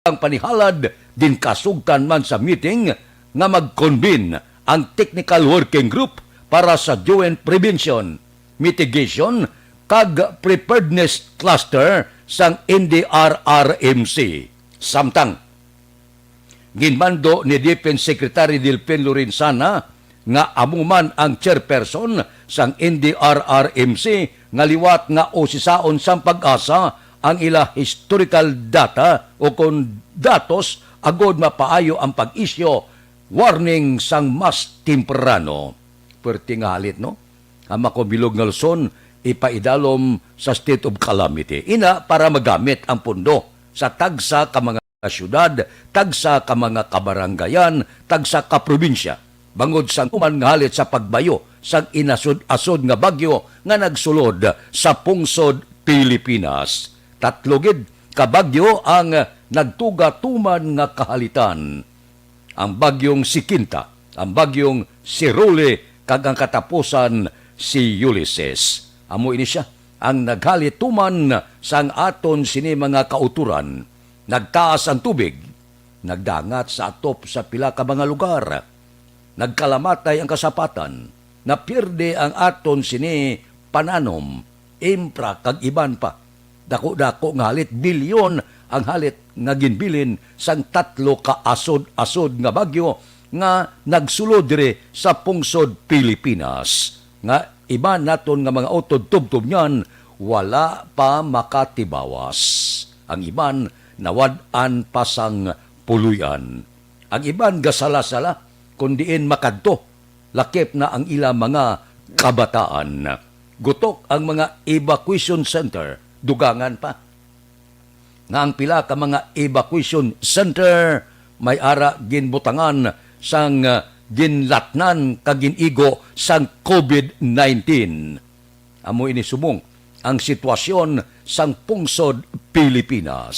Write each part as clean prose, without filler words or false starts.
ang panihalad din kasugtan man sa meeting nga mag-convene ang Technical Working Group para sa joint prevention, mitigation kag preparedness cluster sang NDRRMC. Samtang ginmando ni Defense Secretary Delfin Lorenzana nga amuman ang chairperson sang NDRRMC nga liwat nga usisaon sang pag-asa ang ila historical data o kon datos agod mapaayo ang pag-isyo warning sang mas temprano. Perti nga halit, no? Ang makubilog nga Luzon ipaidalom sa state of calamity. Ina para magamit ang pundo sa tagsa ka mga syudad, tagsa ka mga kabaranggayan, tagsa ka probinsya. Bangod sang uman nga halit sa pagbayo sang inasod-asod nga bagyo nga nagsulod sa pungsod Pilipinas. Tatlogid ka bagyo ang nagtugatuman nga kahalitan. Ang bagyong Sikinta, ang bagyong Sirole, kag ang katapusan si Ulysses. Amo ini siya ang naghalituman sang aton sini mga kauturan. Nagtaas ang tubig, nagdangat sa atop sa pila ka mga lugar. Nagkalamatay ang kasapatan, napierde ang aton sini pananom, impra kag iban pa. Dako-dako nga halit, bilyon ang halit nga ginbilin sang 3 ka asod-asod nga bagyo nga nagsulod dire sa pungsod Pilipinas. Nga iba naton nga mga utod tubtob niyan, wala pa makatibawas. Ang iban nawad-an pasang puluyan. Ang iban gasala-sala, kundiin makadto, lakip na ang ila mga kabataan. Gutok ang mga evacuation center, dugangan pa. Nga ang pila ka mga evacuation center may ara ginbutangan sang ginlatnan kaginigo sang COVID-19. Amo ini subong ang sitwasyon sang pungsod Pilipinas.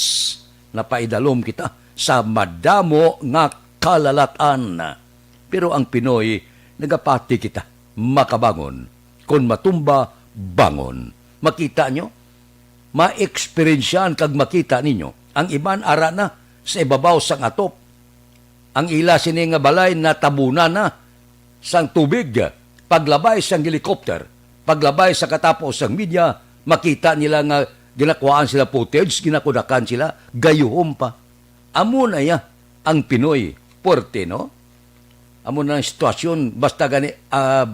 Napaidalom kita sa madamo nga kalalatan. Pero ang Pinoy, nagapati kita makabangon. Kung matumba, bangon. Makita nyo? Ma-experiensyan kag makita ninyo. Ang iban ara na sa ibabaw sang atop. Ang ila sini nga balay na tabunan na sang tubig. Paglabay sang helicopter, paglabay sa katapos sang media, makita nila nga ginakuhaan sila footage, ginakudakan sila, gayuhom pa. Amo na ya ang Pinoy. Porte, no? Amo na ang sitwasyon, basta gani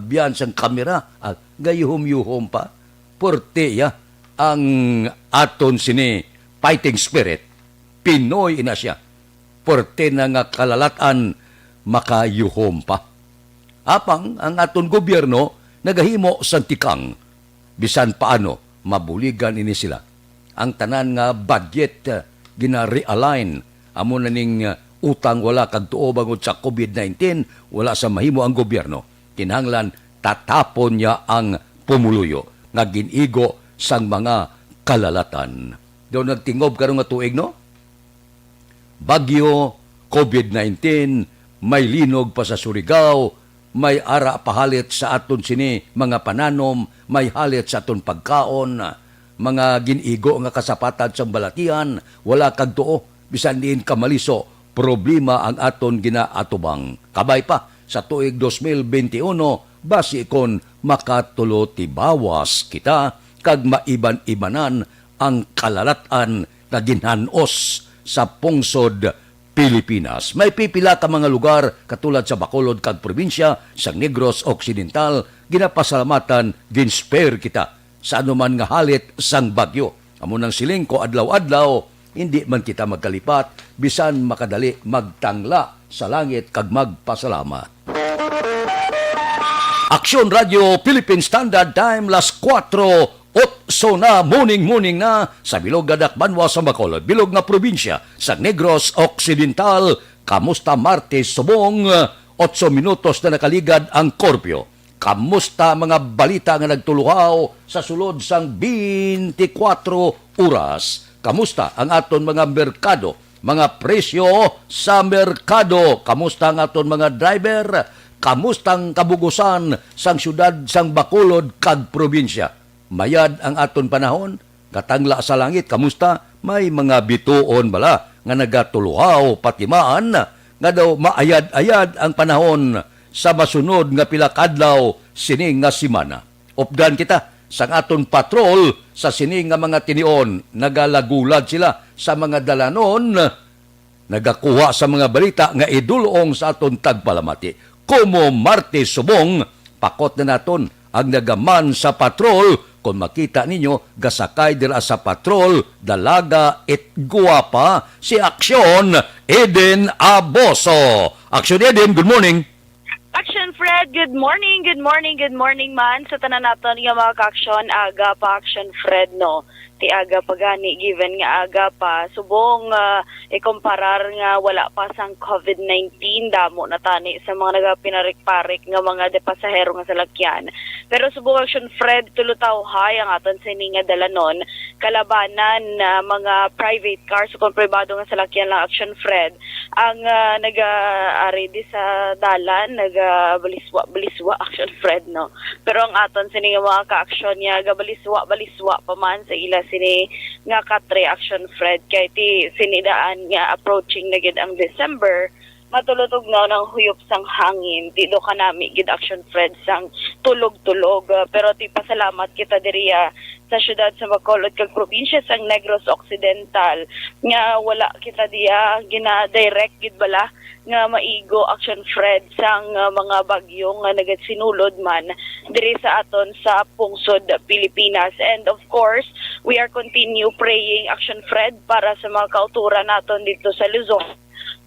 biyan sang kamera, gayuhom-yuhom pa. Porte ya ang aton sini fighting spirit. Pinoy ina siya. Porte na nga kalalatan, makayuhom pa. Apang ang aton gobyerno nagahimo sa tikang. Bisan paano, mabuligan ini sila. Ang tanan nga budget gina-realign. Amo na ning utang wala kag tuo bangod sa COVID-19, wala sa mahimo ang gobyerno. Kinahanglan tatapon niya ang pumuluyo nga ginigo sang mga kalalatan. Daw nagtingob karong nga tuig, no? Bagyo, COVID-19, may linog pa sa Surigao, may ara pahalit sa aton sini mga pananom, may halit sa aton pagkaon, mga ginigo nga kasapatan sa balatian, wala kag tuo, bisan diin kamaliso, problema ang aton ginaatubang. Kabay pa, sa tuig 2021, basi kon makatulo tibawas kita, kag maiban-ibanan ang kalalatan na ginhanos sa pungsod Pilipinas. May pipila ka mga lugar katulad sa Bacolod kag probinsya, sa Negros Occidental, ginapasalamatan, ginspare kita sa anuman nga halit sang bagyo. Amo nang siling ko adlaw-adlaw, hindi man kita magkalipat, bisan makadali magtangla sa langit kag magpasalamat. Aksyon Radio Philippine Standard Time, las 4:08 na, morning na, sa Bilog Gadak Banwa sa Bacolod, Bilog nga probinsya, sa Negros Occidental. Kamusta Martes subong, 8 minutos na nakaligad ang Korpyo. Kamusta mga balita nga nagtuluhaw sa sulod sang 24 oras? Kamusta ang aton mga merkado, mga presyo sa merkado? Kamusta ang aton mga driver? Kamustang kabugusan sang syudad sang Bacolod kag probinsya? Mayad ang aton panahon, katangla sa langit, kamusta? May mga bituon bala nga nagatuluhaw patimaan nga daw maayad-ayad ang panahon sa masunod nga pila ka adlaw sini nga semana. Updan kita sa aton patrol sa sini nga mga tinion, nagalagulad sila sa mga dalanon, nagakuha sa mga balita nga idulong sa aton tagpalamati. Como Martes subong, pakot na naton ang nagaman sa patrol. Kung makita ninyo, gasakay dira sa patrol, dalaga et guwapa, si Aksyon Eden Aboso. Aksyon Eden, good morning. Action Fred, good morning, good morning, good morning man. Sa tanan naton nga mga ka-aksyon, aga pa Action Fred no. Ti aga pa gani, given nga aga pa. Subong ikumparar nga wala pa sang COVID-19, damo na tani sa mga nagapinarik-parik nga mga pasahero nga salakyan. Pero subong Action Fred, tulutaw-hay ang aton sini nga dalanon, kalabanan na mga private cars, kung pribado nga salakyan lang Action Fred, ang nag-ari di sa dalan, baliswa Action Fred no. Pero ang aton sini nga mga ka-aksyon niya gabaliswa pa man sa ila sini nga katre Action Fred kay ti sinidaan nga approaching na gid ang December, matulutog na ng huyop sang hangin, di do kanami gid Action Fred sang tulog-tulog. Pero ti pasalamat kita diriya sa syudad sa Bacolod kag probinsya sang Negros Occidental nga wala kita diya gina-direct gid bala nga maigo Action Fred sang mga bagyo nga nagasinulod man diri sa aton sa pungsod Pilipinas. And of course, we are continue praying Action Fred para sa mga kauturan naton dito sa Luzon.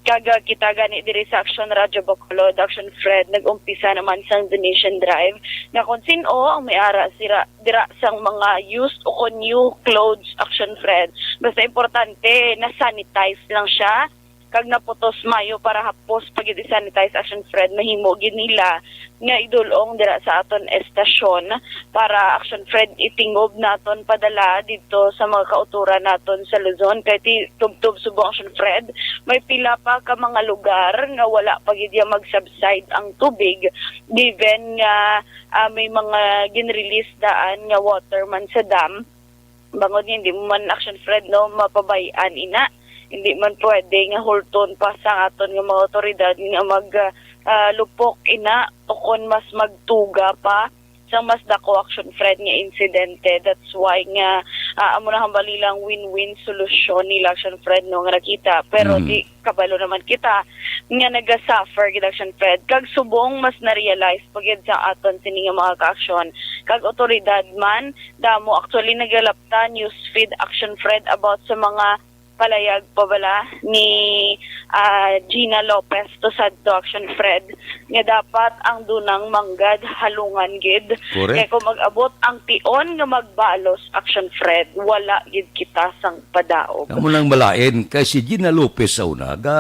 Kaga kita gani diri sa Action Radio Bacolod, Action Fred, nag-umpisa naman sang donation drive na kung sino ang may-ara dira sang mga used o new clothes Action Fred. Basta importante na sanitize lang siya, kag naputos mayo para hapos pag i-sanitize Action Fred, mahimo gid nila nga idulong dira sa aton estasyon para Action Fred itingob naton padala dito sa mga kauturan naton sa Luzon. Kay ti tubtob subong Action Fred, may pila pa ka mga lugar nga wala pa gid mag-subside ang tubig, given nga may mga gin-release daan nga water man sa dam. Bangod hindi mo man Action Fred no mapabayan ina, hindi man pwede nga hulton pa sa aton nga mga otoridad nga maglupok ina o kon mas magtuga pa sa mas dako Action Fred nga insidente. That's why nga amo na hambali lang win-win solution nila Action Fred no nga nakita. Pero di kabalo naman kita nga naga-suffer gid Action Fred kag subong mas na-realize pagid sa aton sini nga mga ka-aksyon kag otoridad man damo actually nagalapta news feed Action Fred about sa mga palayag pa bala ni Gina Lopez to sadto Action Fred nga dapat ang dunang manggad halungan gid. Kaya kung mag-abot ang tion nga magbalos Action Fred, wala gid kita sang padaog. Amo nang balain kay si Gina Lopez sa una ga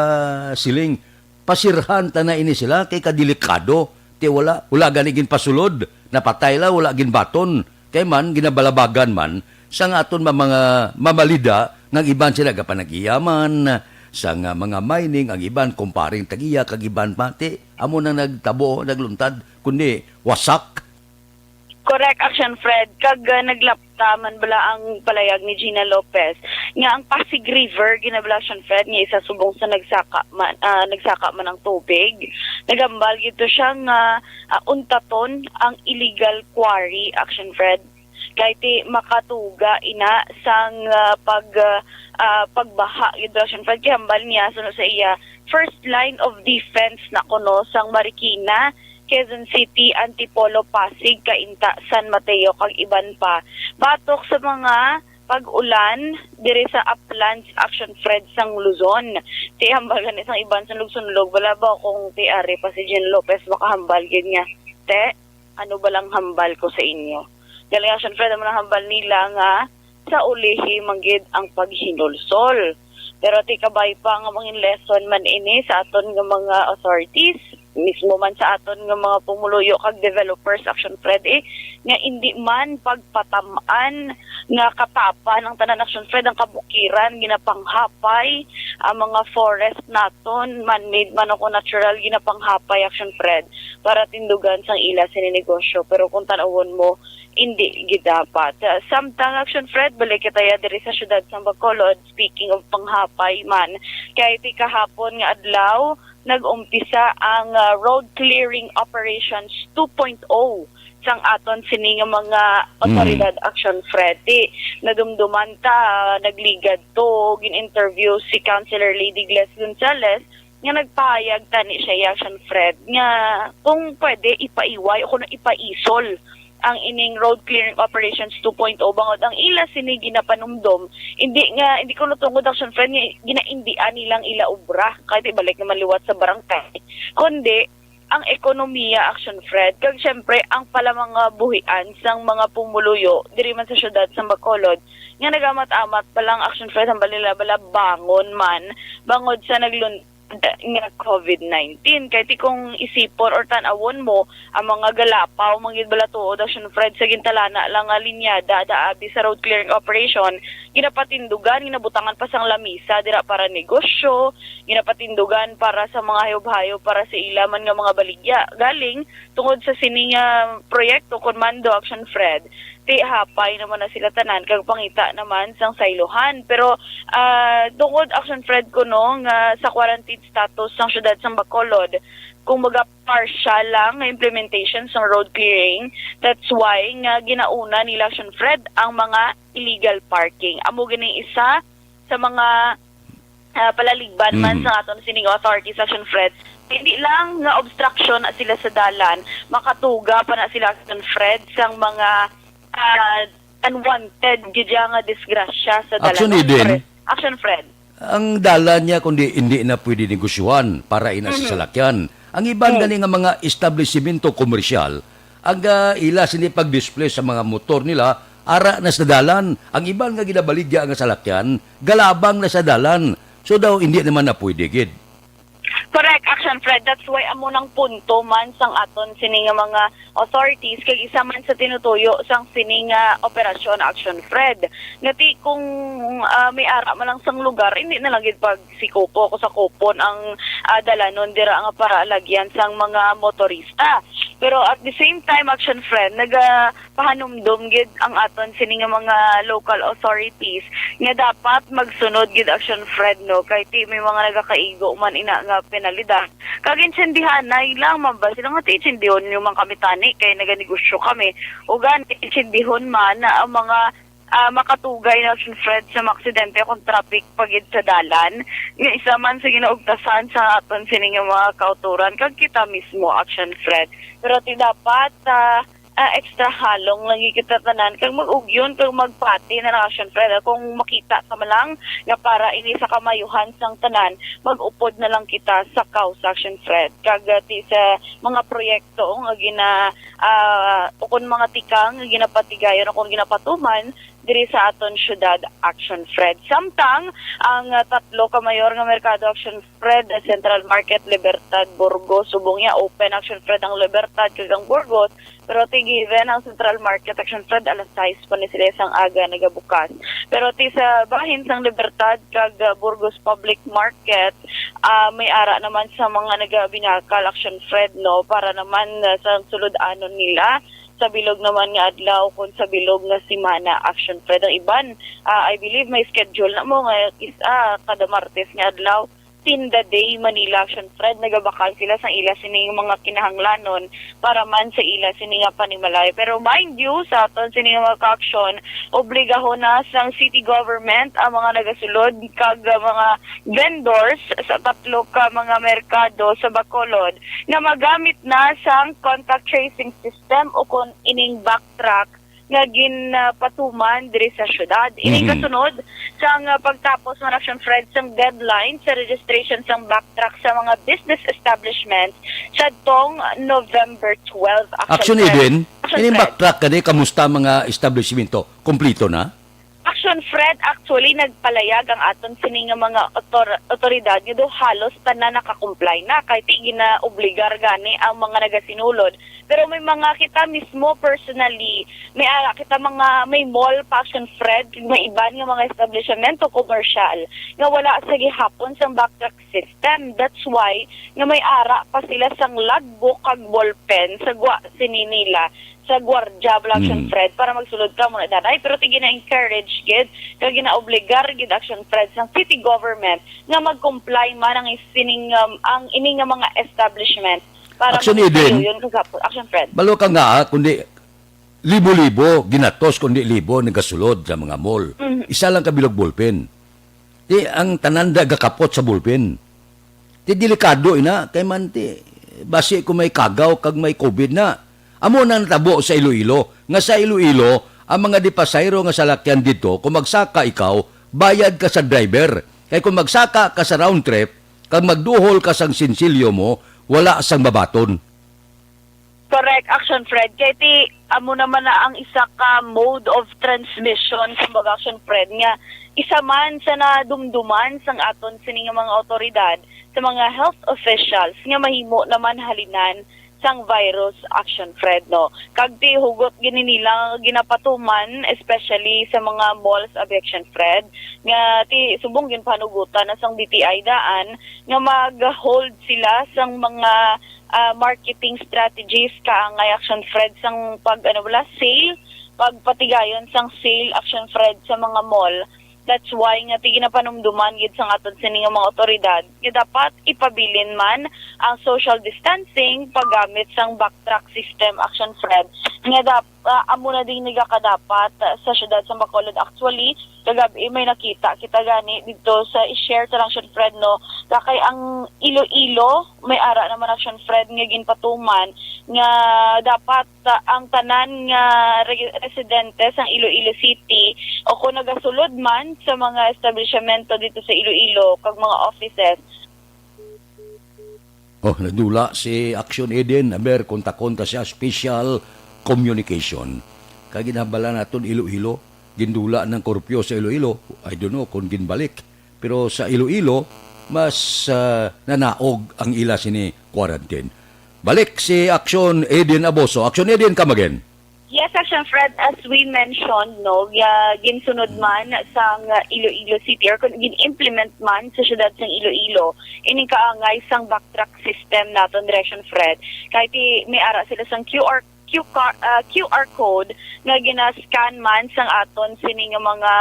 siling pasirhan ta na ini sila kay kadelikado ti wala gani gin pasulod, napatay la wala gin baton kay man ginabalabagan man sa aton mga mamalida ng iban sila kapanagiyaman sa nga mga mining, ang iban kumparing tagiya, kag iban pati, amo na nagtabo, nagluntad, kundi wasak. Correct Action Fred, kag naglapta man bala ang palayag ni Gina Lopez nga ang Pasig River ginabala Action Fred nga isa subong sa nagsaka man ang tubig. Nagambal gito siya nga untaton ang illegal quarry Action Fred. Kay ti makatuga ina sang pagbaha gid Action Fred kay hambal niya suno sa iya first line of defense na kuno sang Marikina, Quezon City, Antipolo, Pasig, Cainta, San Mateo kag iban pa. Batok sa mga pag-ulan diri sa uplands Action Fred sang Luzon. Ti hambal gani sang iban sa lugsunlog wala ba kung ti ari pa si Gina Lopez makahambal gid nga. Te, ano ba lang hambal ko sa inyo? Galing Action Fred naman ang hambal nila nga sa ulihi manggid ang paghinulsol. Pero ti kabay pa nga mga lesson man ini sa aton nga mga authorities, mismo man sa aton nga mga pumuluyo kag developers Action Fred nga hindi man pagpatamaan nga katapa ng tanan Action Fred ang kabukiran ginapanghapay ang mga forest naton man-made man o natural ginapanghapay Action Fred para tindugan sang ila sininegosyo. Pero kung tanawon mo hindi gidapat. Samtang Action Fred, balik kita ya diri sa syudad sa Bacolod, speaking of panghapay man, kay ti kahapon nga adlaw, nag-umpisa ang road clearing operations 2.0 sang aton sini nga mga otoridad Action Fred. Nadumduman ta, nagligad to, gin-interview si Councilor Lady Gles Gonzales, nga nagpahayag tani siya Action Fred nga kung pwede ipaiway o kung ipaisol ang ining road clearing operations 2.0 bangod ang ila sini ginapanumdom hindi ko natungod Action Fred nga ginaindian nilang ila obra kahit ibalik naman liwat sa barangay kundi ang ekonomiya Action Fred kag syempre ang pala mga buhian sang mga pumuluyo diri man sa syudad sa Bacolod nga nagamat-amat palang Action Fred ang balila bangon man bangod sa nga COVID-19. Kaya ti kung isipon or tanawon mo ang mga galapaw, mga balatuod, Action Fred, sa gintalana lang nga linyada, daabi sa road clearing operation, ginapatindugan, ginabutangan pa sang lamisa, dira para negosyo, ginapatindugan para sa mga hayop-hayop, para sa ilaman nga mga baligya. Galing, tungod sa sining proyekto, Commando Action Fred, ti hapay naman na sila tanan kag pangita naman sang saylohan pero tungod Action Fred ko no nga sa quarantine status sang syudad sang Bacolod kung maga partial lang nga implementation sang road clearing that's why nga ginauna nila Action Fred ang mga illegal parking amo gining isa sa mga palaligban man sa aton sining authorities Action Fred hindi lang nga obstruction na sila sa dalan makatuga pa na sila Action Fred sang mga unwanted gidya nga disgrasya sa dalan. Action Fred. Ang dalan niya kundi hindi na pwede negosyuhan para ina sa salakyan. Ang iban gani nga mga establishmento komersyal, ang ila sini pag-display sa mga motor nila ara na sa dalan. Ang iban nga ginabaligya nga salakyan, galabang na sa dalan. So daw hindi naman na pwede gid. Correct, Action Fred. That's why amo nang punto man sang aton sini nga mga authorities kag isa man sa tinutuyo sang sini nga operasyon Action Fred. Ngati kung may ara man lang sang lugar, hindi na lang gid pag sikupo ko sa kupon ang dalanon dira nga para lagyan sang mga motorista. Pero at the same time, Action Fred, nagapahanumdum gid ang aton sini nga mga local authorities nga dapat magsunod gid Action Fred no kay ti may mga nagakaigo man ina nga penalidad. Kag insendihan na ilang mamba sila nga tiitsindihon yung mga kami tani kay naganegosyo kami. O gan tiitsindihon man na ang mga makatugay na Action Fred sa aksidente kung traffic pagid sa dalan. Nga isa man sa ginaugtasan sa aton sining mga kauturan kag kita mismo Action Fred. Pero ti dapat extra halong lang kita tanan kag mag-ugyon kag magpati na Action Fred kung makita ka man lang nga para ini sa kamayuhan sang tanan mag-upod na lang kita sa cause Action Fred kag ti sa mga proyekto nga ukon mga tikang nga ginapatigayon kung ginapatuman diri sa aton syudad Action Fred. Samtang ang tatlo ka mayor nga merkado Action Fred, Central Market, Libertad, Burgos, subong niya open Action Fred ang Libertad kag ang Burgos, pero given ang Central Market Action Fred alas 6 pa ni sila sang aga nagabukas. Pero sa bahin sang Libertad kag Burgos Public Market, may ara naman sa mga nagabinakal Action Fred no para naman sa sulod-anon nila sa bilog naman nga adlaw kung sa bilog nga simana Action Fred ang iban I believe may schedule na mo nga isa kada Martes nga adlaw Tinda Day Manila Action Fred nagabakal sila sa ila sining mga kinahanglanon para man sa ila sining panimalay pero mind you sa aton sining mga ka-action obligahon na sang city government ang mga nagasulod kag mga vendors sa tatlo ka mga merkado sa Bacolod na magamit na sang contact tracing system o kung ining backtrack nga ginpatuman diri sa syudad. Ini kasunod sang pagtapos ng Action Fred sang deadline sa registration sang backtrack sa mga business establishments sa tong November 12. Action Eden, ini backtrack kani kamusta mga establishmento? Kompleto na? Action Fred, actually, nagpalayag ang aton sining mga otoridad nga do halos tanan nakakomply na kahit gina-obligar gani ang mga nagasinulod. Pero may mga kita mismo personally, may kita mga may mall pa Action Fred, may iban nga mga establishmento commercial nga wala sa gihapon sang backtrack system. That's why nga may ara pa sila sang logbook kag ballpen sa gwa sini nila sa gwardiya Action Fred para magsulod ka muna danay, pero ti gina-encourage gid kag gina-obligar gid Action Fred sang city government nga mag-comply man ang ang ining nga mga establishment para Action Eden. yun kagapon Action Fred. Balo ka nga, kundi libo-libo, ginatos, kundi libo, nagasulod sa mga mall. Isa lang kabilog ballpen. Di, ang tananda gakapot sa ballpen. Di, delikado ina, kay man ti, basi kung may kagaw, kag may COVID na. Amo na natabo sa Iloilo, nga sa Iloilo, ang mga dipasayro nga salakyan dito, kung magsaka ikaw, bayad ka sa driver. Kaya kung magsaka ka sa round trip, kag magduhol ka sang sinsilyo mo, wala sang babaton. Correct, Action Fred. Kaya ti, amo naman na ang isa ka mode of transmission, kumbaga Action Fred, nga isa man sa nadumduman sang aton sining mga otoridad, sa mga health officials, nga mahimo naman halinan sang virus Action Fred, no. Kag ti hugot gini nila ginapatuman, especially sa mga malls Action Fred, nga ti subong gin panugutan na sang BPI daan nga mag-hold sila sang mga marketing strategies kaangay Action Fred sang sale, pagpatigayon sang sale Action Fred sa mga mall. That's why nga ti ginapanumduman gid sang aton sining mga otoridad nga dapat ipabilin man ang social distancing paggamit sang backtrack system Action Fred nga amo na ding nagakadapat sa syudad sa Bacolod. Actually kagabi may nakita kita gani dito sa i-share ta lang Action Fred, no, kay ang Iloilo may ara naman Action Fred nga ginpatuman nga dapat ang tanan nga residente sang Iloilo City o kung nagasulod man sa mga establishmento dito sa Iloilo kag mga offices. Oh, nadula si Action Eden, aber kontakon ta siya special communication. Kaya ginabala naton Iloilo, gindula ng korupyo sa Iloilo, I don't know kung ginbalik. Pero sa Iloilo, mas nanaog ang ila sini quarantine. Balik si Action Eden Aboso. Action Eden, come again. Yes, Action Fred, as we mentioned, no, ginsunod man sang Iloilo City or kung gin-implement man sa syudad sang Iloilo, ining kaangay sang backtrack system naton Action Fred. Kahit may ara sila sang QR code nga gina-scan man sang aton sini nga mga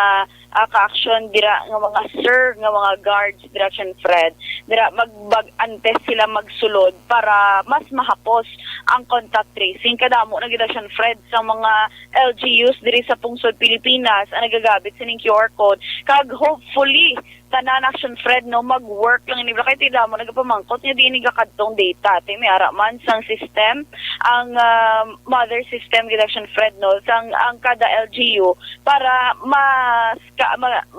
ka-action dira nga mga sir nga mga guards Action Fred, dira magbag-antes sila magsulod para mas mahapos ang contact tracing. Kadamo na gid Action Fred sa mga LGUs diri sa pungsod Pilipinas ang nagagamit sining QR code kag hopefully tanan Action Fred, no, mag-work lang ini kay tida mo nagapamangkot nga di ni kadtong data ti may ara man sang system ang mother system gid Action Fred, no, sang ang kada LGU para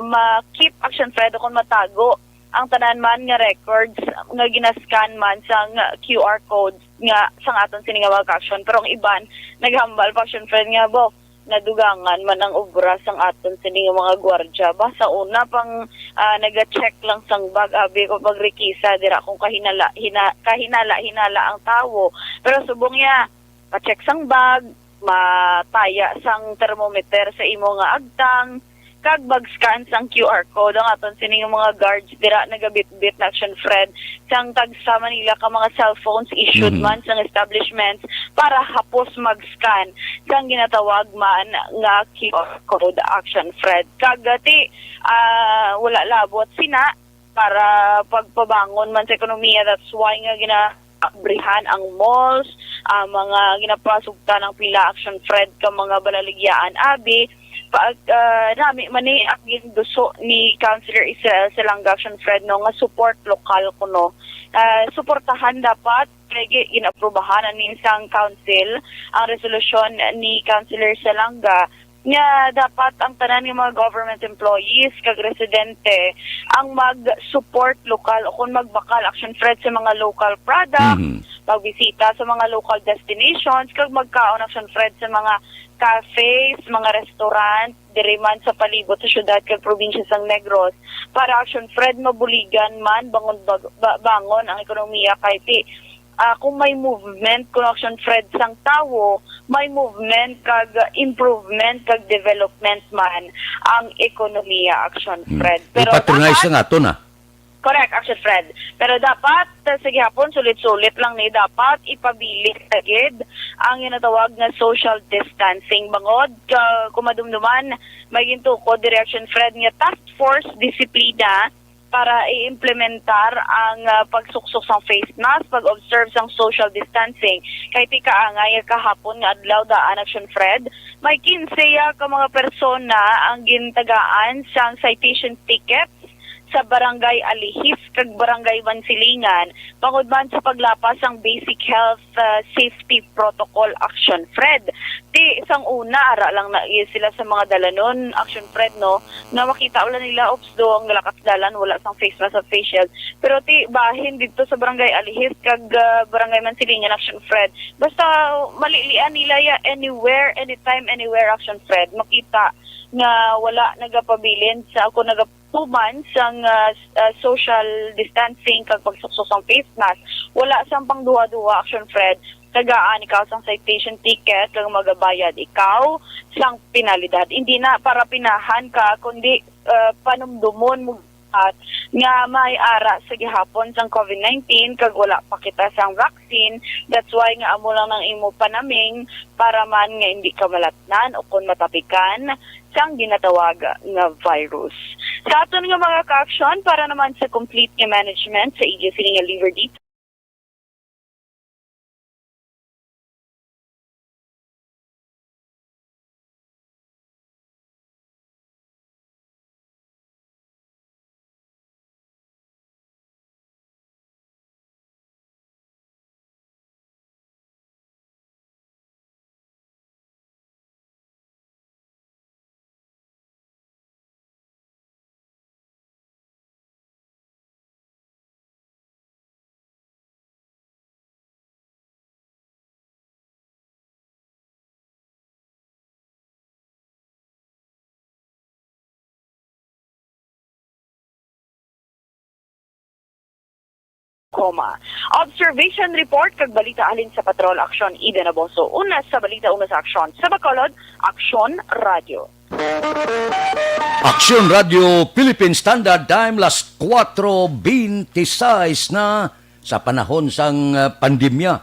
ma-keep Action Fred kung matago ang tanan man nga records nga ginascan man sang QR code nga sang aton sini nga mga action. Pero ang iban naghambal pa Action Fred nga nadugangan man ang obra sang aton sini nga mga gwardiya. Sa una pang naga-check lang sang bag abi ko pagrekisa dira kung kahinala ang tawo. Pero subong ya pa-check sang bag, mataya sang thermometer sa imo nga agtang, kag bag-scan sang QR code ang aton sining mga guards dira nagabit-bit na Action Fred sang tagsa Manila ka mga cellphones issued man sang establishments para hapos mag-scan sang ginatawag man nga QR code Action Fred. Kag dati wala labot sina para pagpabangon man sa ekonomiya. That's why nga ginabrihan ang malls, mga ginapasugta ng pila Action Fred ka mga balaligyaan abi pag nami mani agin duso ni Councilor Israel Salanga Action Fred, no, nga support lokal kuno. Suportahan dapat kaya inaprubahan ni isang council ang resolusyon ni Councilor Salanga nga dapat ang tanan ng mga government employees kag residente ang mag-support lokal o kung magbakal Action Fred sa mga local products, pagbisita sa mga local destinations, kag magkaon Action Fred sa mga cafes, mga restaurant, diri man sa palibot sa syudad kag probinsya sang Negros para Action Fred mabuligan man bangon ang ekonomiya kay kung may movement kung Action Fred sang tawo, may movement kag improvement kag development man ang ekonomiya Action Fred. Pero ipatronize nga to na. Correct, Action Fred. Pero dapat, sa gihapon, sulit-sulit lang ni dapat ipabilis agad ang ginatawag na social distancing. Bangod, kumadumduman, may gintukod Direction Fred nga task force disiplina para i-implementar ang pagsuksok sa face mask, pag-observe sa social distancing. Kahit ikaangay kahapon nga adlaw daan Action Fred, may 15 ka mga persona ang gintagaan sa citation tickets sa Barangay Alihis kag Barangay Bansilingan bangod man sa paglapas ang Basic Health Safety Protocol Action Fred. Di isang una ara lang na sila sa mga dalanon Action Fred no na makita wala nila ops do ang lakas dalan wala sang face mask at face shield. Pero ti bahin dito sa Barangay Alihis kag Barangay Bansilingan Action Fred. Basta malilian nila ya anywhere, anytime, anywhere Action Fred. Makita nga wala nagapabilin sa ako 2 months ang social distancing kag pagsuksok sa face mask. Wala sang pangduha-duha Action Fred. Tagaan ikaw sang citation ticket kag magabayad ikaw sang penalidad. Hindi na para pinahan ka kundi panumdumon mo at nga may ara sa gihapon sang COVID-19 kag wala pa kita sang vaccine. That's why nga amo lang ng imo panaming para man nga hindi ka malatnan o kung matapikan sang ginatawag nga virus. Sa aton nga mga ka-action para naman sa complete nga management sa agency nga liver dito. Observation report kag balita alin sa Patrol Action Ida Naboso. Una sa balita, una sa aksyon. Sa Bacolod, Action Radio. Action Radio Philippine Standard Time las 4:26 na sa panahon sang pandemya.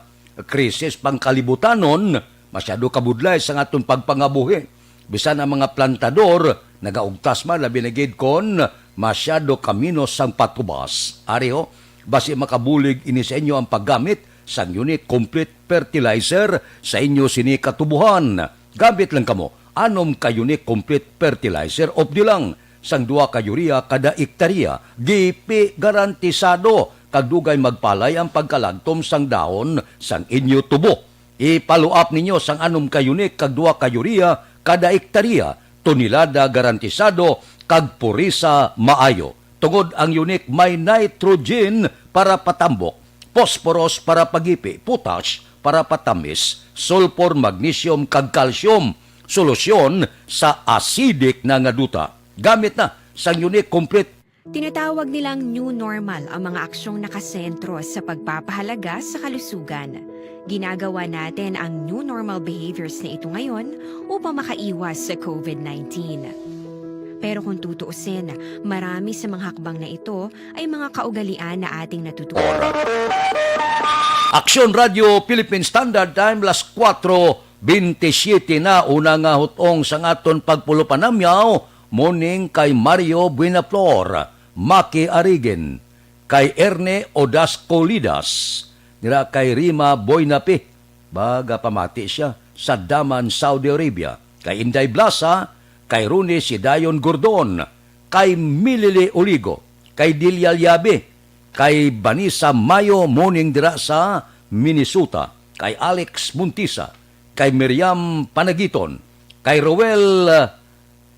Krisis pangkalibutanon, masyado kabudlay sa aton pagpangabuhi. Bisan ang mga plantador, nagaugtas man labi na gid kon masyado kaminos sang patubas. Ariho, basi makabulig ini sa inyo ang paggamit sang unit complete fertilizer sa inyo sini katubuhan. Gamit lang kamo anom ka unit complete fertilizer of di lang sang 2 ka urea kada hektarya. GP garantisado kag dugay magpalay ang pagkalagtom sang daon sang inyo tubo. I-follow up ninyo sang anom ka unit kag 2 ka urea kada hektarya. Tonelada garantisado kag purisa maayo. Tungod ang unique may nitrogen para patambok, phosphorus para pagipi, potash para patamis, sulfur, magnesium kag calcium. Solusyon sa acidic na nga duta. Gamit na sang unique complete. Tinatawag nilang new normal ang mga aksyong nakasentro sa pagpapahalaga sa kalusugan. Ginagawa natin ang new normal behaviors na ito ngayon upang makaiwas sa COVID-19. Pero kung tutuusin, marami sa mga hakbang na ito ay mga kaugalian na ating natutunan. Action Radio Philippine Standard Time las 4:27 na una nga hutong sa aton pagpulupanamyaw. Morning kay Mario Buenaflor, Maki Arigen, kay Erne Odasco Lidas, nila kay Rima Boynapi, baga pamati siya, sa Daman, Saudi Arabia, kay Inday Blasa, kay Rune Sidayon Gordon, kay Milili Oligo, kay Dilia Yabe, kay Banisa Mayo Morning dira sa Minnesota, kay Alex Muntisa, kay Miriam Panagiton, kay Roel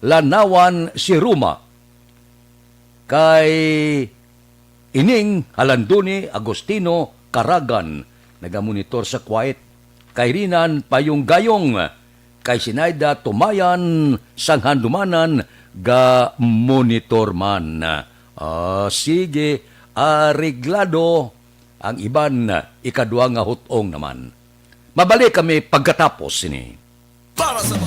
Lanawan Siruma, kay Ining Halanduni Agostino Caragan, nagamonitor sa Kuwait, kay Rinan Payong Gayong, kay Sinayda Tumayan Sanghandumanan ga monitor man. Sige, ariglado ang iban ikadua nga hutong naman. Mabalik kami pagkatapos ini. Para sa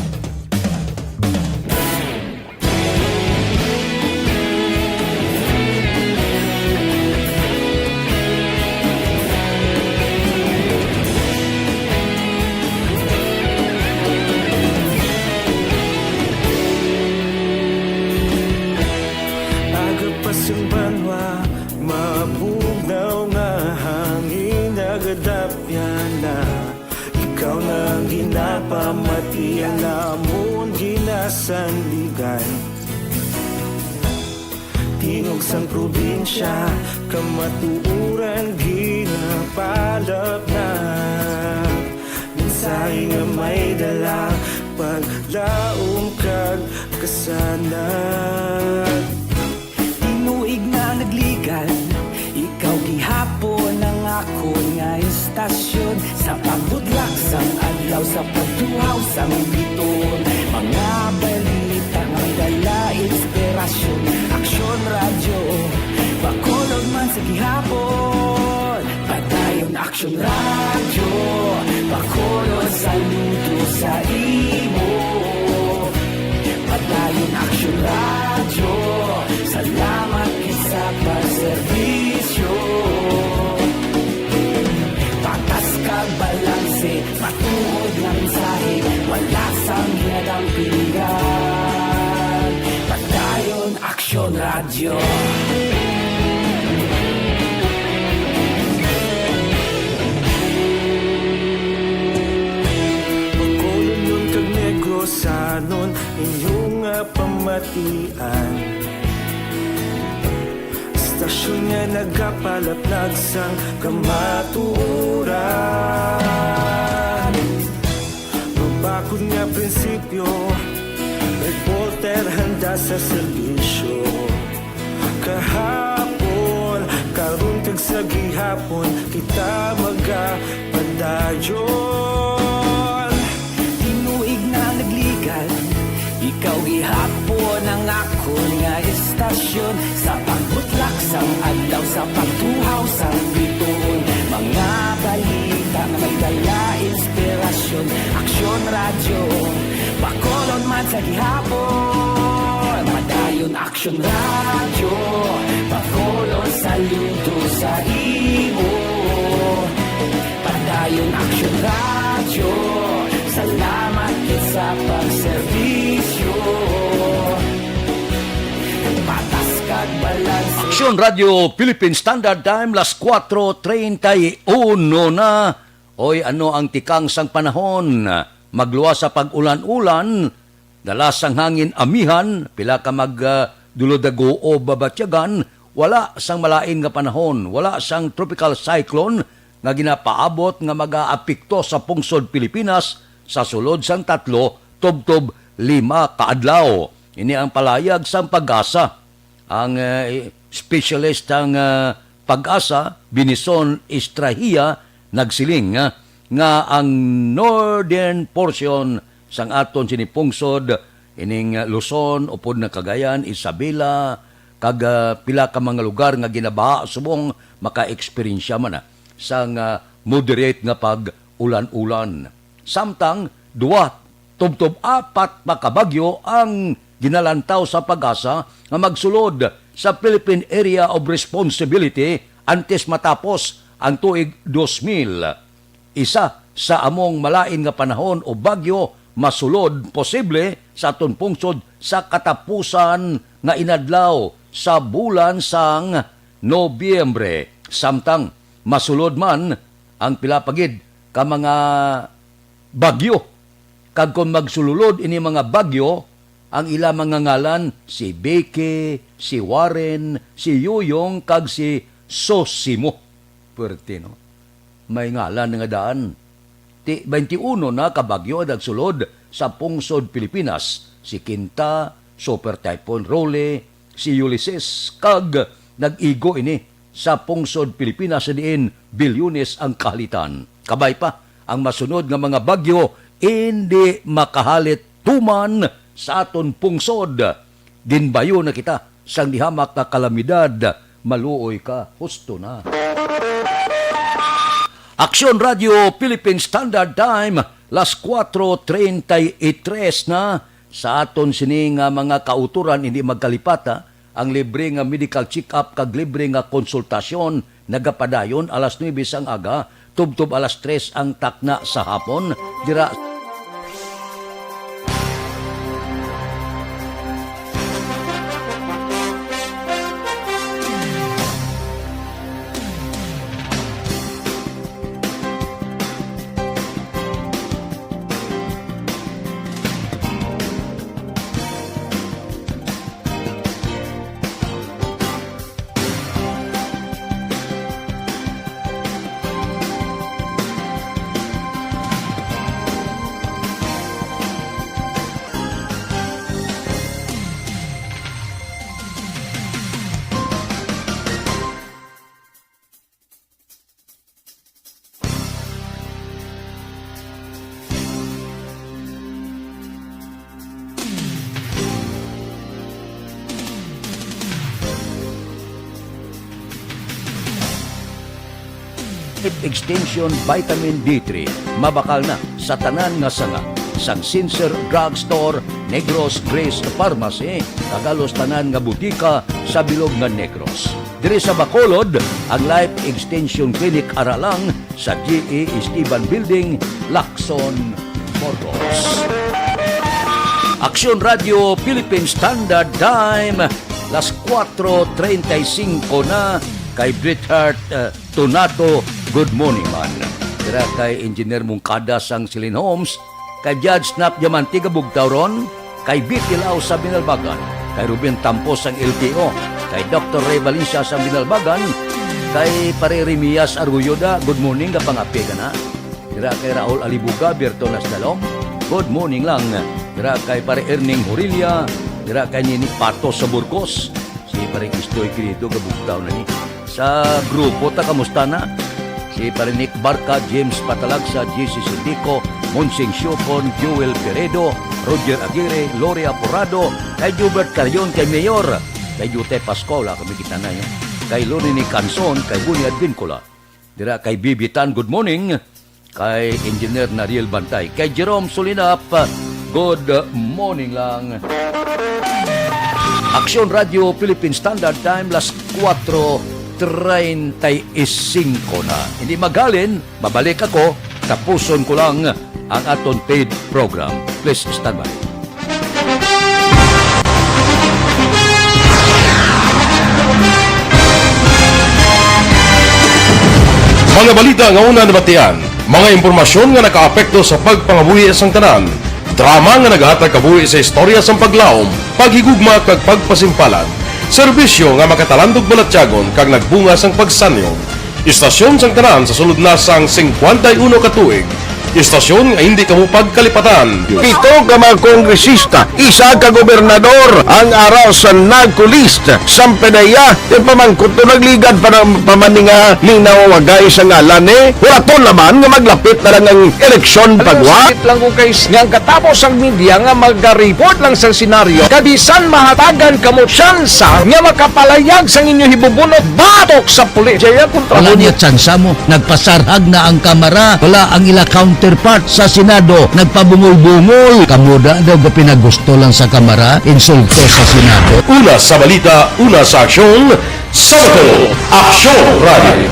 yan na ikaw na ang ginapamatian namon ginasanligan. Tingog sang probinsya, kamatuuran ginapalap na. Mensahe nga may dala, paglaom kag kasanag. Tinuig na nagligan, ikaw gihapon ang ako nga istasyon. Sa pagbutlak sang adlaw, sa pagtuhaw sang biton, mga balita may dala inspirasyon. Aksyon radyo, bakolog man sa gihapon. Padayon aksyon radyo, bakolog sa luto sa imo. Padayon aksyon radyo, salamat sa pagserbisyo. Patas kag balanse, patuod na mensahe, wala sang hinadang pinggan. Padayon aksyon radyo. Pagkulon nun kag Negrosanon, inyong nga pamatian. Stasyon nga nagkapalaplag sang kamatuuran. Mabakod nga prinsipyo, nagbolter handa sa serbisyo. Kahapon, karon kag sa gihapon, kita magapadayon. Tinuig na nagligan, ikaw gihapon ang ako nga istasyon. Sa pagbutlak sang adlaw, sa pagtuhaw sang biton, mga balita na may dala inspirasyon. Aksyon radyo, bakolon man sa gihapon. Madayon aksyon radyo, bakolon saludo sa imo. Padayon aksyon radyo, salamat sa pagserbisyo. Patas kag balanse. Aksyon Radio Philippine Standard Time, las 4:31 na. Oy, ano ang tikang sang panahon? Magluwa sa pag-ulan-ulan, dalas ang hangin amihan, pila ka magdulodago o babatyagan, wala sang malain nga panahon, wala sang tropical cyclone nga ginapaabot nga mag-aapekto sa pungsod Pilipinas sa sulod sang 3, tubtob 5 kaadlaw. Ini ang palayag sang Pag-asa. Ang specialist ang Pag-asa, Binison Estrahia, nagsiling nga ang northern portion sang aton sinipungsod, ining Luzon, upod na Cagayan, Isabela, kag pila ka mga lugar nga ginabaha subong maka-eksperyensya man sang moderate nga pag-ulan-ulan. Samtang 2, tubtob 4 makabagyo ang ginalantaw sa Pag-asa nga magsulod sa Philippine Area of Responsibility antes matapos ang tuig 2000. Isa sa among malain nga panahon o bagyo masulod posible sa aton pungsod sa katapusan nga inadlaw sa bulan sang Nobyembre. Samtang masulod man ang pilapagid ka mga bagyo. Kag kung magsululod ini mga bagyo, ang ila mga ngalan si Beke, si Warren, si Yuyong, kag si Sosimo. Pwerte, no? May ngalan nga daan. 21 na kabagyo nagsulod sa pungsod Pilipinas. Si Quinta, Super Typhoon Role, si Ulysses, kag nag-igo ini sa pungsod Pilipinas sa diin bilyones ang kahalitan. Kabay pa, ang masunod nga mga bagyo hindi makahalit tuman sa aton pungsod. Ginbayo na kita sang dihamak na kalamidad, maluoy ka, husto na. Aksyon Radio Philippine Standard Time, las 4:33 na. Sa aton sini nga mga kauturan hindi magkalipata, ang libre nga medical check-up kag libre nga konsultasyon nagapadayon alas 9 sang aga, tubtob alas 3 ang takna sa hapon, dira Life Extension Vitamin D3 mabakal na sa tanan nga sanga sang Sincer Drugstore, Negros Grace Pharmacy, kagalos tanan nga butika sa bilog nga Negros. Diri sa Bacolod, ang Life Extension Clinic aralang sa GE Esteban Building, Lacson, Burgos. Aksyon Radio Philippine Standard Time, las 4:35 na kay Bridhart Tonato. Good morning, man. Tira kay Engineer Mungkada sang Silin Homes, kay Judge Snap Diamante Bugtauron, kay Bitilao sa Binalbagan, kay Ruben Tampos sang LTO, kay Dr. Ray Valencia sa Binalbagan, kay Pare Remias Arguyoda, good morning, kapangapi ka na. Tira kay Raul Alibuga, Bertolas Dalong, good morning lang. Tira kay Pare Erning Horilia, tira kay Nini Pato sa Burgos, si Pare Kistoy Kirito, kabugtaw na ni. Sa grupo, kamusta na? Si Pare Nick Barca, James Patalagsa, JC Sindico, Monsing Siopon, Joel Peredo, Roger Aguirre, Gloria Porrado, kay Jubert Carrion, kay Mayor, kay Jute Pascola, kami kita na yan, kay Loni ni Canson, kay Bunyad Vincula, dira kay Bibitan, good morning, kay Engineer Nariel Bantay, kay Jerome Solinap, good morning lang. Aksyon Radio Philippine Standard Time, las 4:35 na. Hindi magalin, babalik ako, tapuson ko lang ang aton paid program. Please stand by. Mga balita nga una nabatian, mga impormasyon nga nakaapekto sa pagpangabuhi sang tanan, drama nga naghatag kabuhi sa istorya sang paglaom, paghigugma kag pagpasimpalan, serbisyo nga makatalandog balatyagon kag nagbunga sang pagsanyog, istasyon sang tanan sa sulod na sang 51 ka tuig, istasyon nga hindi kamo pagkalipatan. Pito ka mga kongresista, isa ka gobernador, ang araw sa nagkulist, Sampedaya, yung pamangkot to nagligad para pamaninga linaw wagay sa ngalan wala to naman nga maglapit na lang ang eleksyon pagwa. lang ko guys nga katapos ang media nga mag-report lang sa senaryo kabisan mahatagan kamo tsansa nga makapalayag sa inyo hibubunot batok sa pulis. Jaya kontra Wala niya tsansa mo. Nagpasarhag na ang kamara. Wala ang ila counterpart sa Senado. Nagpabungol-bungol. Kamuda daw ga pinagusto lang sa kamara. Insulto sa Senado. Una sa balita, una sa aksyon, Sabato, Aksyon Radio.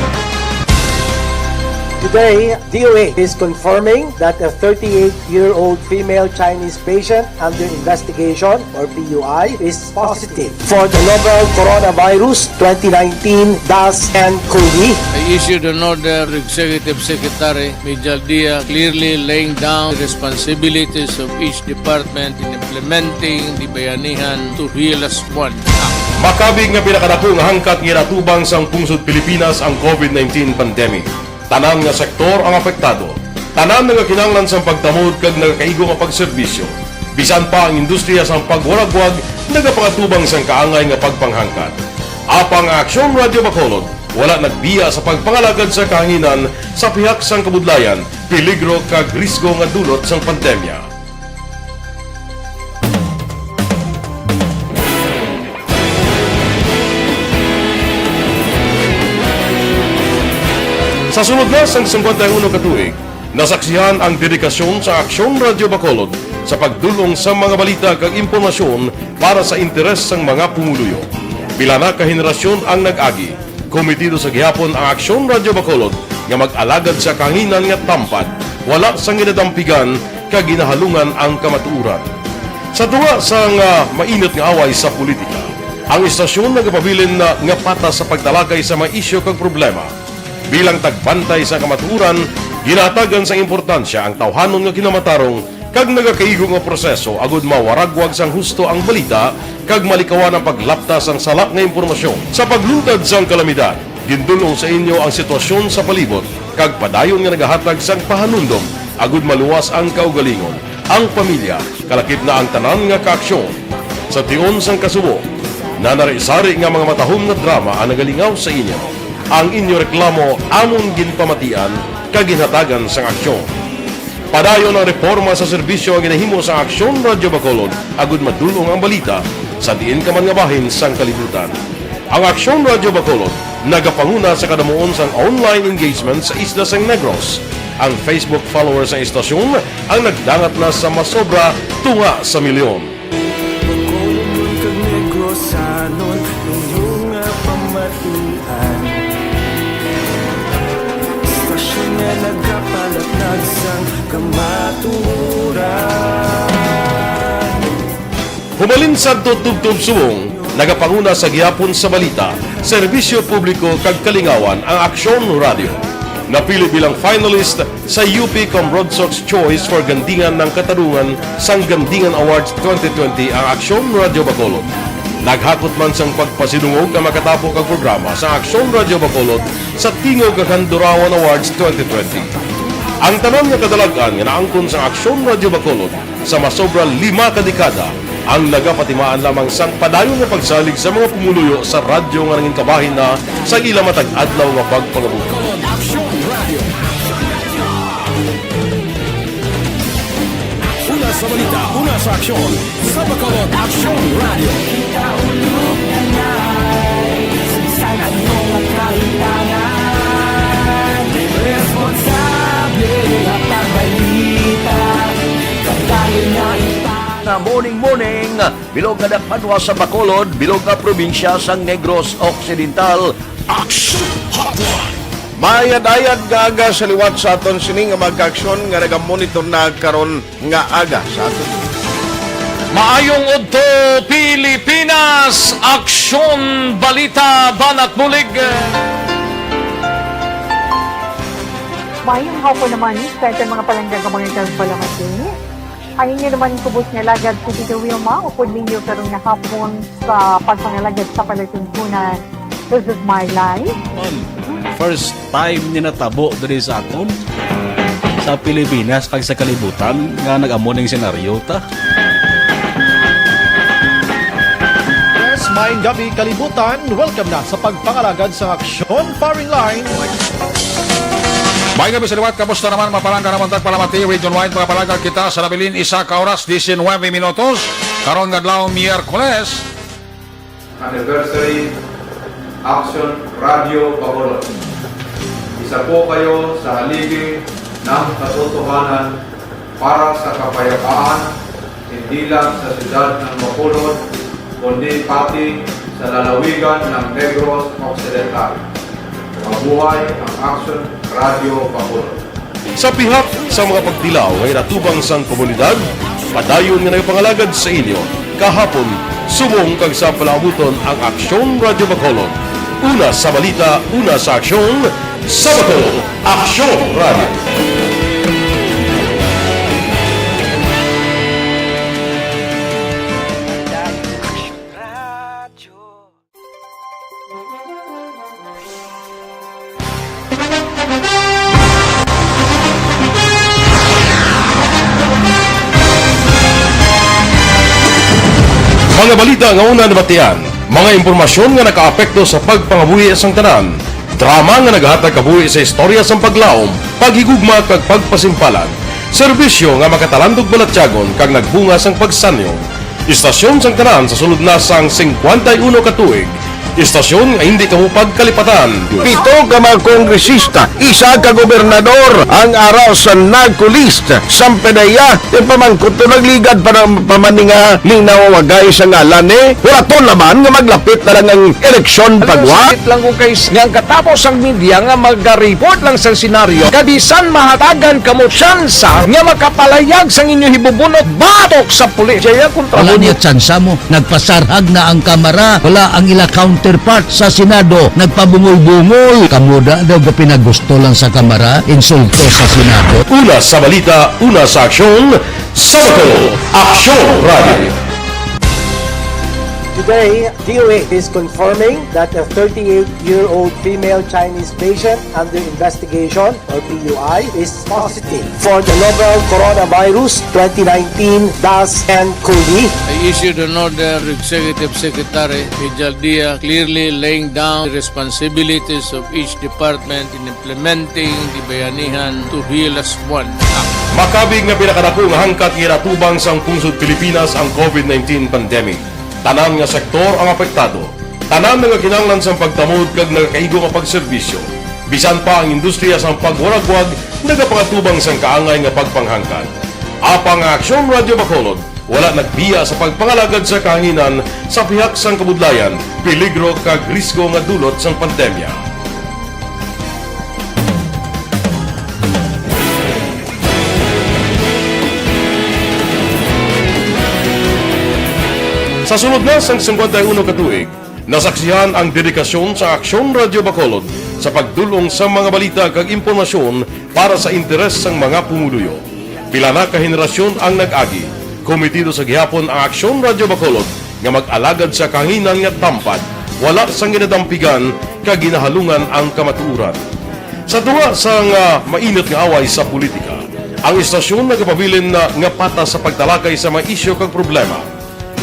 Today, DOA is confirming that a 38-year-old female Chinese patient under investigation, or PUI, is positive for the novel coronavirus 2019-10-CoV. I issued an order to Executive Secretary Major Dia clearly laying down the responsibilities of each department in implementing the Bayanihan to Heal as One Act. Makabig nga pinakadako nga hangkat giratubang sang pungsod Pilipinas ang COVID-19 pandemic. Tanan nga sektor ang apektado. Tanan nga kinahanglan sang pagtamod kag nagakaigo nga pagserbisyo. Bisan pa ang industriya sang pagwaragwag nagapangatubang sang kaangay nga pagpanghangkat. Apang Aksyon Radio Bacolod wala nagbiya sa pagpangalagad sa kahanginan sa pihak sang kabudlayan, peligro kag risgo nga dulot sang pandemya. Sa sunod na sang 51 katuig, nasaksihan ang dedikasyon sa Aksyon Radio Bacolod sa pagdulong sa mga balita kag impormasyon para sa interes sang mga pumuluyo. Pila na ka henerasyon ang nag-agi, komitido sa gihapon ang Aksyon Radio Bacolod nga mag-alagad sa kahanginan nga tampad, wala sang ginadampigan kag ginahalungan ang kamatuuran. Sa tunga sang mainit nga away sa politika, ang istasyon nagapabilin na nga patas sa pagtalakay sa mga isyu kag problema. Bilang tagbantay sa kamatuuran, ginatagan sa importansya ang tawhanon nga kinamatarong kag nagakaigo nga proseso agud mawaragwag sang husto ang balita kag malikawan ang paglaptas ang salak nga impormasyon. Sa pagluntad sang kalamidad, gindulong sa inyo ang sitwasyon sa palibot kag padayon nga nagahatag sang pahanundom agud maluwas ang kaugalingon. Ang pamilya, kalakip na ang tanan nga kaaksyon. Sa tion sang kasubo, nanari-sari nga mga matahom nga drama ang nagalingaw sa inyo. Ang inyo reklamo amon ginpamatian kag ginhatagan sang aksyon. Padayon ang reforma sa serbisyo ang ginahimo sa Aksyon Radio Bacolod agud madulong ang balita sa diin ka man nga bahin sang kalibutan. Ang Aksyon Radio Bacolod nagapanguna sa kadamuon sang online engagement sa isla sang Negros. Ang Facebook followers sa istasyon ang nagdangat na sa masobra tunga sa milyon. Pagkulong kag Negrosanon Nung pamatian Stasyon nga nagkapalatag sang kamaturan Humalin sa tutubtub subong, nagapanguna sa gihapon sa balita, serbisyo publiko kag kalingawan ang Aksyon Radio. Napili bilang finalist sa UP Red Sox Choice for Gandingan ng Katarungan sang Gandingan Awards 2020 ang Aksyon Radio Bacolod. Naghakot man sang pagpasinungog ang makatapo kag programa sa Aksyon Radio Bacolod sa Tingog kag Handurawan Awards 2020. Ang tanan nga kadalagan nga naangkon sa Aksyon Radio Bacolod sa masobra 5 kadekada ang nagapatimaan lamang sang padayon nga pagsalig sa mga pumuluyo sa radyo nga nangin kabahin na sa ila matag adlaw nga pagpangabuhi. Una sa balita, una sa aksyon. Sa Bacolod Aksyon Radio. Ikaulog na na'y Sinsagan mo ang kailangan. Responsable at pagbalita. Katayo na Na morning, bilog nga nagpanwa sa Bacolod, bilog nga probinsya sang Negros Occidental. Action Hotline. Mayad-ayad nga aga sa liwat sa aton sining nga mag-aksyon nga nagamonitor na karon nga aga sa aton. Maayong udto Pilipinas, Aksyon Balita Banak Bulig. Mayong hapon naman sa ating mga palanggang kamangitan palamati. Ang inyo naman kubos nga lagad si Tito Wilma, upod ninyo karon nga hapon sa pagpangalagad sa palatuntunan. This is my life. First time ni natabo diri sa aton sa Pilipinas kag sa kalibutan nga nag-amo ning senaryo ta. Yes, maayong gabi kalibutan. Welcome na sa pagpangalagad sa Aksyon Firing Line. May gabi sa liwat, kamusta naman mapalangga naman tagpalamati, region-wide mga palangga kita sa nabilin isa ka oras, 19 minutos, karon nga adlaw Miyerkules. Anniversary Action Radio Bacolod. Isa po kayo sa haligi ng katotohanan para sa kapayapaan, hindi lang sa siyudad ng Bacolod, kundi pati sa lalawigan ng Negros Occidental. Mabuhay ang Action Radio Bacolod. Sa pihak sa mga pagtilaw ay natubang sang komunidad, padayon nga nagpangalagad sa inyo, kahapon, subong kag sa palabuton ang Aksyon Radio Bacolod. Una sa balita, una sa aksyon, sa Bacolod, Aksyon Radio. Mga balita nga una nabatian, mga impormasyon nga nakaapekto sa pagpangabuhi sang tanan, drama nga naghatag kabuhi sa istorya sang paglaom, paghigugma kag pagpasimpalan, serbisyo nga makatalandog balatyagon kag nagbunga sang pagsanyo, istasyon sang tanan sa sulod na sang 51 ka tuig, istasyon nga hindi kamupag kalipatan. Pito ka mga kongresista, isa ka gobernador ang araw sa nagkulist sang PDEA yung pamangkot to nagligad para pamaninga ning nawawagay sa ngalan wala naman nga maglapit na lang ang eleksyon pagwa. Sakit lang ko guys, nga katapos ang media nga mag-report lang sa senaryo, kabisan mahatagan kamo tsansa nga makapalayag sang inyo hibubunot batok sa pulis. Jaya kontra Wala niya tsansa mo, nagpasarhag na ang kamara, wala ang ila counterpart sa Senado, nagpabungol-bungol. Kamuda daw ga pinagusto lang sa kamara, insulto sa Senado. Una sa balita, una sa aksyon, sa Bacolod, Aksyon Radio. Today, DOH is confirming that a 38-year-old female Chinese patient under investigation, or PUI, is positive for the novel coronavirus 2019-10-CoV. I issued an order, Executive Secretary Mijal Dia, clearly laying down the responsibilities of each department in implementing the Bayanihan to Heal as One Act. Makabig nga pinakadako nga hangkat giratubang sang pungsod Pilipinas ang COVID-19 pandemic. Tanan nga sektor ang apektado. Tanan nga kinahanglan sa pagtamod kag nagakaigo nga pagserbisyo. Bisan pa ang industriya sa pagwaragwag nagapangatubang sang kaangay nga pagpanghangkan. Apang nga Aksyon Radio Bacolod wala nagbiya sa pagpangalagad sa kahanginan sa pihak sang kabudlayan, peligro kag risgo nga dulot sang pandemya. Sa sunod na sang 51 katuig, nasaksihan ang dedikasyon sa Aksyon Radio Bacolod sa pagdulong sa mga balita kag impormasyon para sa interes sang mga pumuluyo. Pila na ka henerasyon ang nag-agi, komitido sa gihapon ang Aksyon Radio Bacolod nga mag-alagad sa kahanginan nga tampad, wala sang ginadampigan kag ginahalungan ang kamatuuran. Sa duwa sang mainit nga away sa politika, ang istasyon nagapabilin na nga patas sa pagtalakay sa mga isyu kag problema.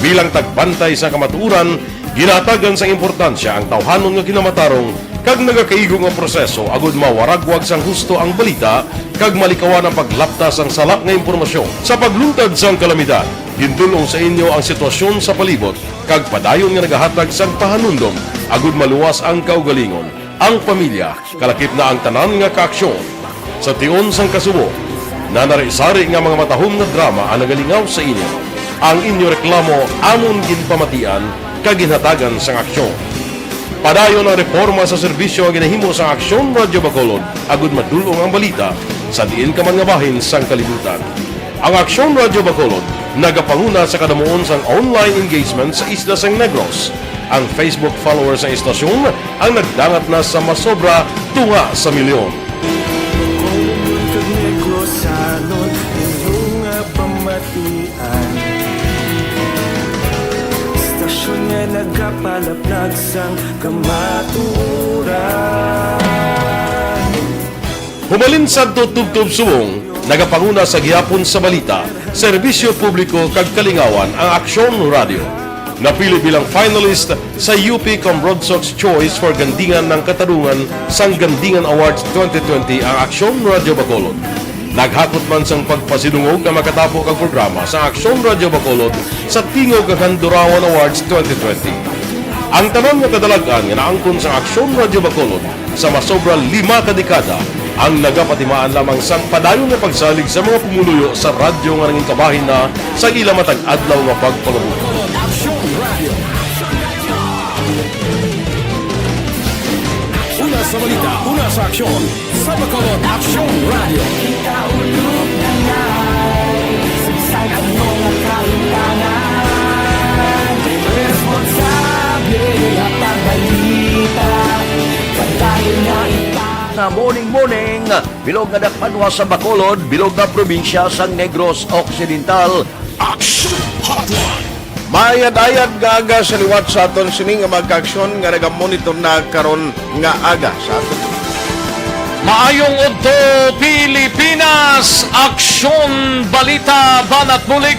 Bilang tagbantay sa kamatuuran, ginatagan sa importansya ang tawhanon nga kinamatarong kag nagakaigo nga proseso agud mawaragwag sang husto ang balita kag malikawan ang paglaptas ang salak nga impormasyon. Sa pagluntad sang kalamidad, gintulong sa inyo ang sitwasyon sa palibot kag padayon nga nagahatag sang pahanundom agud maluwas ang kaugalingon. Ang pamilya, kalakip na ang tanan nga kaaksyon. Sa tion sang kasubo, nanari-sari nga mga matahom nga drama ang nagalingaw sa inyo. Ang inyo reklamo amon ginpamatian kag ginhatagan sang aksyon. Padayon ang reforma sa serbisyo nga ginahimo sa Aksyon Radio Bacolod agud madulong ang balita sa diin ka man nga bahin sang kalibutan. Ang Aksyon Radio Bacolod nagapanguna sa kadamuon sang online engagement sa isla sang Negros. Ang Facebook followers sa istasyon ang nagdangat na sa masobra tunga sa milyon. Istasyon nga nagapalaplag sang kamaturan. Humalin sa tutubtub subong, nagapanguna sa gihapon sa balita, serbisyo publiko kag kalingawan ang Aksyon Radio. Napili bilang finalist sa UP Combrodsok's Choice for Gandingan ng Katarungan sang Gandingan Awards 2020 ang Aksyon Radio Bacolod. Naghakot man sang pagpasidungog na makatapo kang programa sa Aksyon Radio Bacolod sa Tingog kag Handurawan Awards 2020. Ang tanan nga kadalagan nga naangkon sa Aksyon Radio Bacolod sa masobra 5 ka dekada ang nagapatimaan lamang sang padayon nga pagsalig sa mga pumuluyo sa radyo nga nanging kabahin na sa ila matag adlaw nga pagpagabuto. Una sa balita, una sa aksyon, sa Bacolod Aksyon Radio. Kaulog na na'y sagsagad mo nga kaintanan. Responsable na pagbalita, pagdayo na Na morning, bilog nga dakpanwa sa Bacolod, bilog nga probinsya sang Negros Occidental. Action Hotline! Mayad-ayad nga aga sa liwat sa aton sini nga magkaaksyon nga nagamonitor na karon nga aga sa aton. Maayong udto Pilipinas, Aksyon Balita Banat Bulig.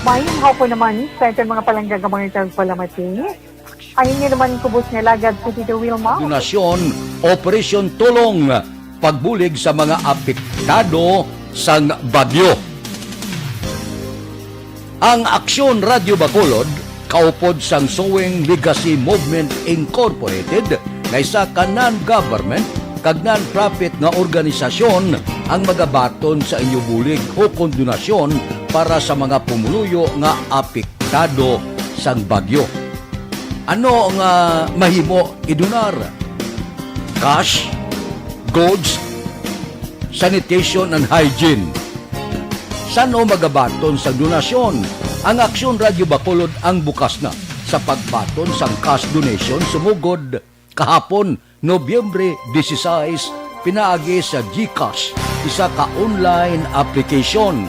Mayong hapon naman sa itong mga palanggang kamangitan palamati. Ayun nga naman kubos nga lagad sa Tito Wilma. Donasyon, Operasyon Tulong, pagbulig sa mga apektado sang bagyo. Ang Aksyon Radio Bacolod, kaupod sang Sowing Legacy Movement Incorporated, na isa ka non-government kag non-profit nga organisasyon ang magabaton sa inyo bulig o kondonasyon para sa mga pumuluyo nga apektado sang bagyo. Ano nga mahimo idunar? Cash, goods, sanitation and hygiene. Saan o magabaton sa donasyon? Ang Aksyon Radio Bacolod ang bukas na sa pagbaton sang cash donation sumugod kahapon, Nobyembre 16, pinaagi sa GCash, isa ka online application.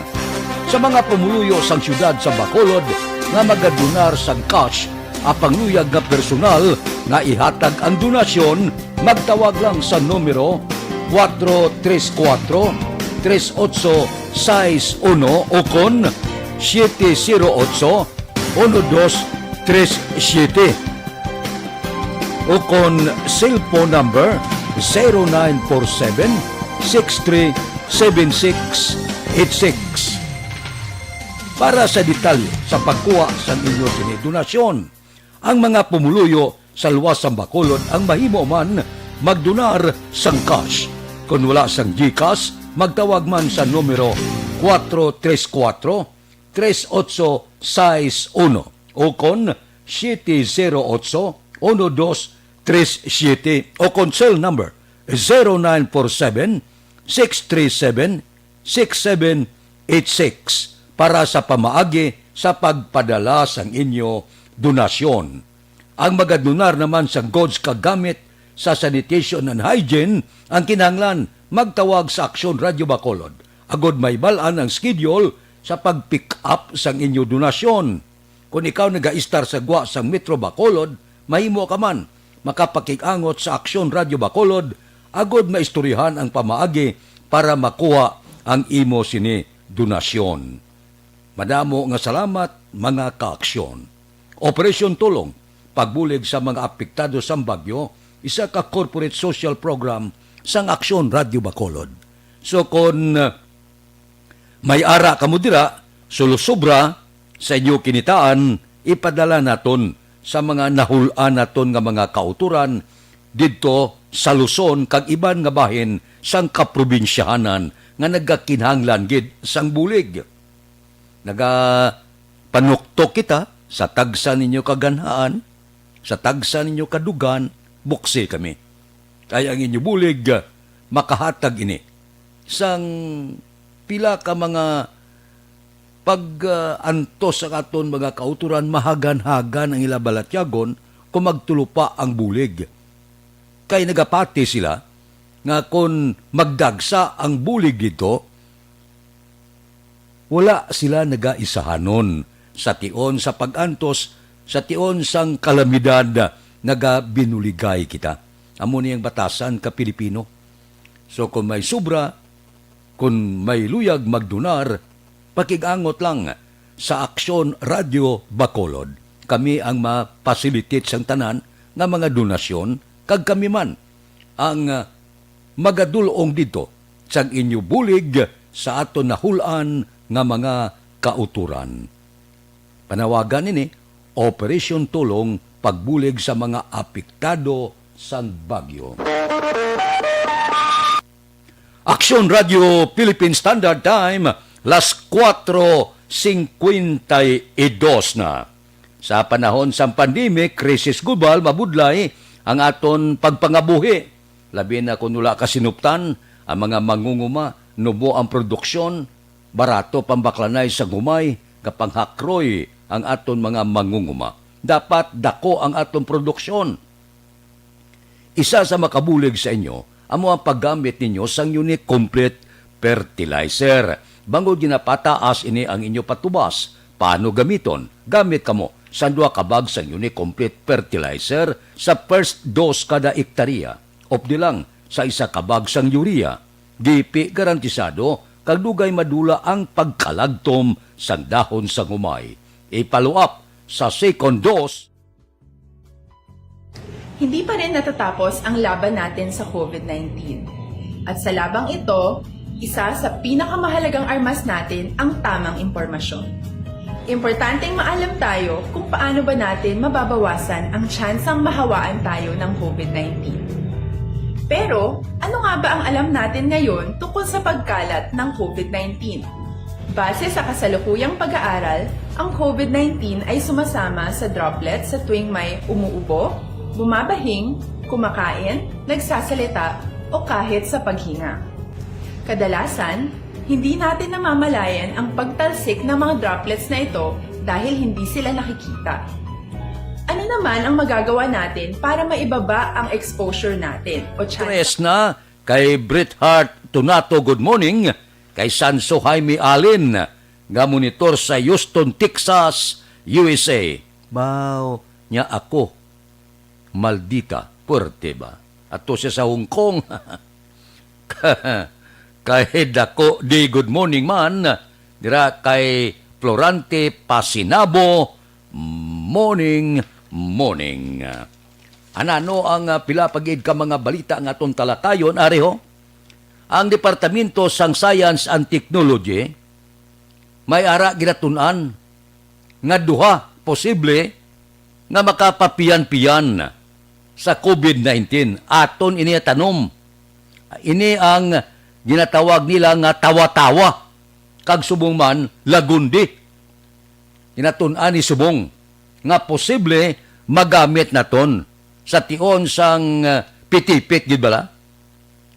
Sa mga pumuluyo sang syudad sa Bacolod nga magadonar sang cash, apang luyag nga personal nga ihatag ang donasyon, magtawag lang sa numero 434-3861 o kon 708-1237 o kon cellphone number 0947-637686. para sa detalye sa pagkuha sa inyo sini donasyon. Ang mga pumuluyo sa luwas ng Bacolod ang mahimo man magdonar sang cash. Kung wala sang GCash, magtawag man sa numero 434-3861 o kon 708-1237 o kon cell number 0947-637-6786 para sa pamaagi sa pagpadala sang inyo donasyon. Ang magadonar naman sa goods kagamit sa sanitation and hygiene ang kinahanglan magtawag sa Aksyon Radio Bacolod. Agod may balaan ang schedule sa pag-pick up sang inyo donasyon. Kung ikaw nag-aistar sa gwa sang Metro Bacolod, mahimo ka man makapakik-angot sa Aksyon Radio Bacolod agod maistoryahan ang pamaagi para makuha ang imo sini donasyon. Madamo nga salamat mga kaaksyon. Operasyon Tulong, pagbulig sa mga apektado sa bagyo, isa ka corporate social program sang Aksyon Radio Bacolod. So kung may ara ka mo dira, sulusubra sa inyo kinitaan, ipadala naton sa mga nahulaan naton nga mga kauturan didto sa Luzon kag iban nga bahin sang kaprobinsyahanan nga nagakinhanglan gid sang bulig. Panuktok kita sa tagsa ninyo kaganhaan, sa tagsa ninyo kadugan, buksi kami. Kaya ang inyo bulig, makahatag ini. Sang pila ka mga pag-antos sa aton mga kauturan, mahagan-hagan ang ilabalatyagon kung magtulupa ang bulig. Kaya nagapati sila nga kung magdagsa ang bulig dito, wala sila nagaisahanon sa tion sa pag-antos, sa tion sang kalamidad nagabinuligay kita. Amo niyang batasan ka Pilipino. So kung may sobra, kung may luyag magdunar, pakigangot lang sa Aksyon Radio Bacolod. Kami ang ma-facilitate sang tanan nga mga donasyon, kag kami man ang magadulong dito sang inyo bulig sa aton nahulaan nga mga kauturan. Panawagan ini, Operation Tulong, pagbulig sa mga apektado sang bagyo. Aksyon Radio Philippine Standard Time, las 4:52 na. Sa panahon sang pandemic, krisis global, mabudlay ang aton pagpangabuhi. Labi na kung wala kasinuptan, ang mga mangunguma, nubo ang produksyon, barato pambaklanay sa gumay, kapanghakroy ang aton mga mangunguma. Dapat dako ang aton produksyon. Isa sa makabulig sa inyo, amo ang paggamit ninyo sang unique complete fertilizer. Bangod ginapataas ini ang inyo patubas. Paano gamiton? Gamit kamo sa 2 kabag sang unique complete fertilizer sa first dose kada ektarya. Opdi lang sa 1 kabag sang urea. Gipi garantisado kagdugay madula ang pagkalagtom sang dahon sa gumay. I-follow up sa second dose. Hindi pa rin natatapos ang laban natin sa COVID-19. At sa labang ito, isa sa pinakamahalagang armas natin ang tamang impormasyon. Importanteng maalam tayo kung paano ba natin mababawasan ang tsansang mahawaan tayo ng COVID-19. Pero, ano nga ba ang alam natin ngayon tungkol sa pagkalat ng COVID-19? Base sa kasalukuyang pag-aaral, ang COVID-19 ay sumasama sa droplets sa tuwing may umuubo, bumabahing, kumakain, nagsasalita, o kahit sa paghinga. Kadalasan, hindi natin namamalayan ang pagtalsik ng mga droplets na ito dahil hindi sila nakikita. Ano naman ang magagawa natin para maibaba ang exposure natin? O Tres na kay Brit Hart Tunato, good morning. Kay Sanso Jaime Allen, nga monitor sa Houston, Texas, USA. Bao niya ako. Maldita, puerte ba? Ato siya sa Hong Kong. Kay dako di good morning man. Dira kay Florante Pasinabo, morning. Anano ang pila pagid ka mga balita nga atong talakayon, areho? Ang Departamento sang Science and Technology may ara ginatunan nga duha posible nga makapapiyan-piyan sa COVID-19. Aton ini tanom. Ini ang ginatawag nila nga tawa-tawa. Kag subong man lagundi. Ginatunan ni subong nga posible magamit naton sa tion sang pitipit gid bala.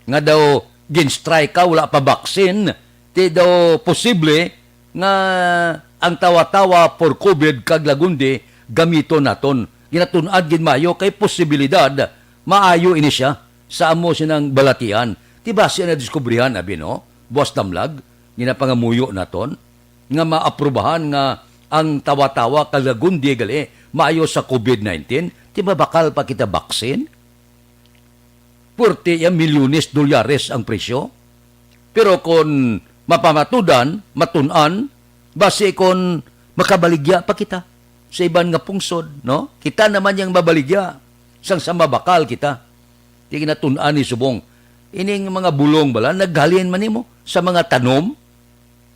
Nga daw ginstrike ka wala pa baksin, ti daw posible nga ang tawa-tawa for COVID kag lagundi gamito naton. Ginatun-ad gid mayo kay posibilidad maayo ini siya sa amo sinang balatian. Ti base na diskubrihan abi no, Boss Damlag, ginapangamuyo naton nga maaprubahan nga ang tawa-tawa kag lagundi gali maayo sa COVID-19. Ti ba bakal pa kita baksin? 40 milyones dolyares ang presyo. Pero kung mapamatudan, matunan, base kung makabaligya pa kita sa iban nga pungsod, no? Kita naman yung mabaligya sang sa mabakal kita. Di kinatunan ni subong. Ining mga bulong bala, naghalin man nimo sa mga tanom.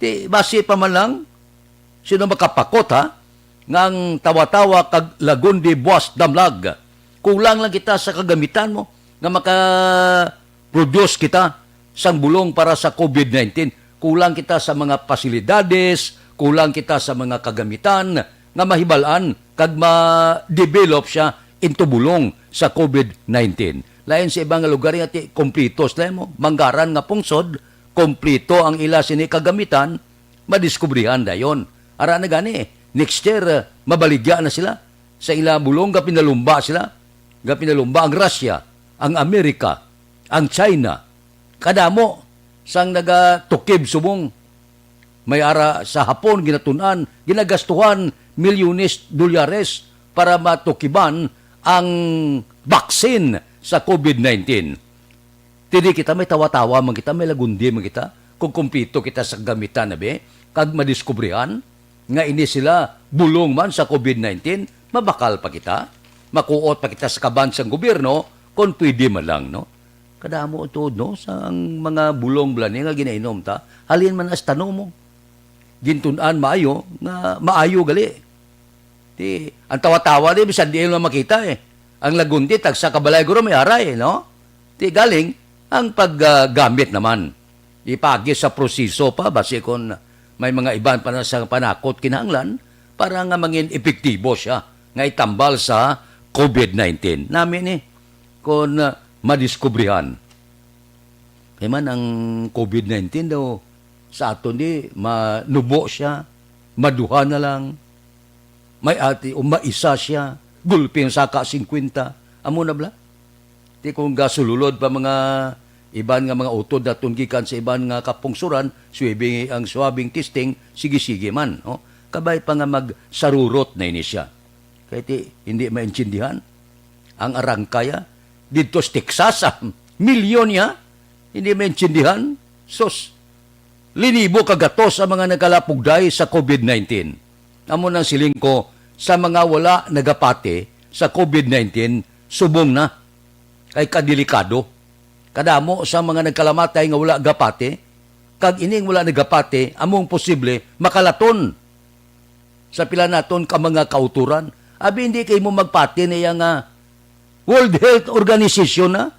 Di base pa man lang, sino makapakot ha? Ngang tawa-tawa kag lagundi Boss Damlag. Kulang lang kita sa kagamitan mo nga maka-produce kita sang bulong para sa COVID-19. Kulang kita sa mga pasilidades, kulang kita sa mga kagamitan nga mahibalaan kag ma-develop siya into bulong sa COVID-19. Lain sa ibang lugar nga ti kompleto sila mo, manggaran nga pungsod, kompleto ang ila sini kagamitan, madiskubrihan dayon. Ara na gani, next year mabaligya na sila sa ila bulong ga pinalumba sila. Ga pinalumba ang Russia, ang Amerika, ang China, kadamo sang nagatukib subong. May ara sa Hapon ginatunan, ginagastuhan milyones dolyares para matukiban ang baksin sa COVID-19. Tidi kita may tawa-tawa man kita, may lagundi man kita, kung kumpito kita sa gamitan na be, kag madiskubrihan, nga ini sila bulong man sa COVID-19, mabakal pa kita, makuot pa kita sa kabansang gobyerno, kung pwede man lang, no? Kadamo ito, no? Sa ang mga bulong blani nga ginainom ta, halin man as tanong mo. Gintunan maayo, nga maayo gali. Di, ang tawa-tawa di, bisan di mo makita eh. Ang lagundi, tagsa kabalay guro may aray, no? Di galing, ang paggamit naman. Ipagi sa proseso pa, base kung may mga iban pa na sa panakot kinahanglan, para nga mangin epektibo siya, nga itambal sa COVID-19. Namin eh, kung madiskubrihan. Kaya man ang COVID-19 daw, sa aton di, manubo siya, maduha na lang, may ati o maisa siya, gulping saka 50, amo na bla? Di kung gasululod pa mga iban nga mga utod na tunggikan sa iban nga kapungsuran, ang swabing testing, sige-sige man. No? Kabay pa nga magsarurot na ini siya. Kaya hindi maintindihan. Ang arangkaya, dito sa Texas, milyon niya, hindi maintindihan. Sos, linibo kagatos ang mga nagkalapugday sa COVID-19. Amo nang siling ko, sa mga wala nagapate sa COVID-19, subong na. Kay kadelikado. Kadamo sa mga nagkalamatay nga wala gapate, kag ining wala nagapate, among posible makalaton sa pila naton ka mga kauturan. Abi hindi kay mo magpati niya nga World Health Organization na,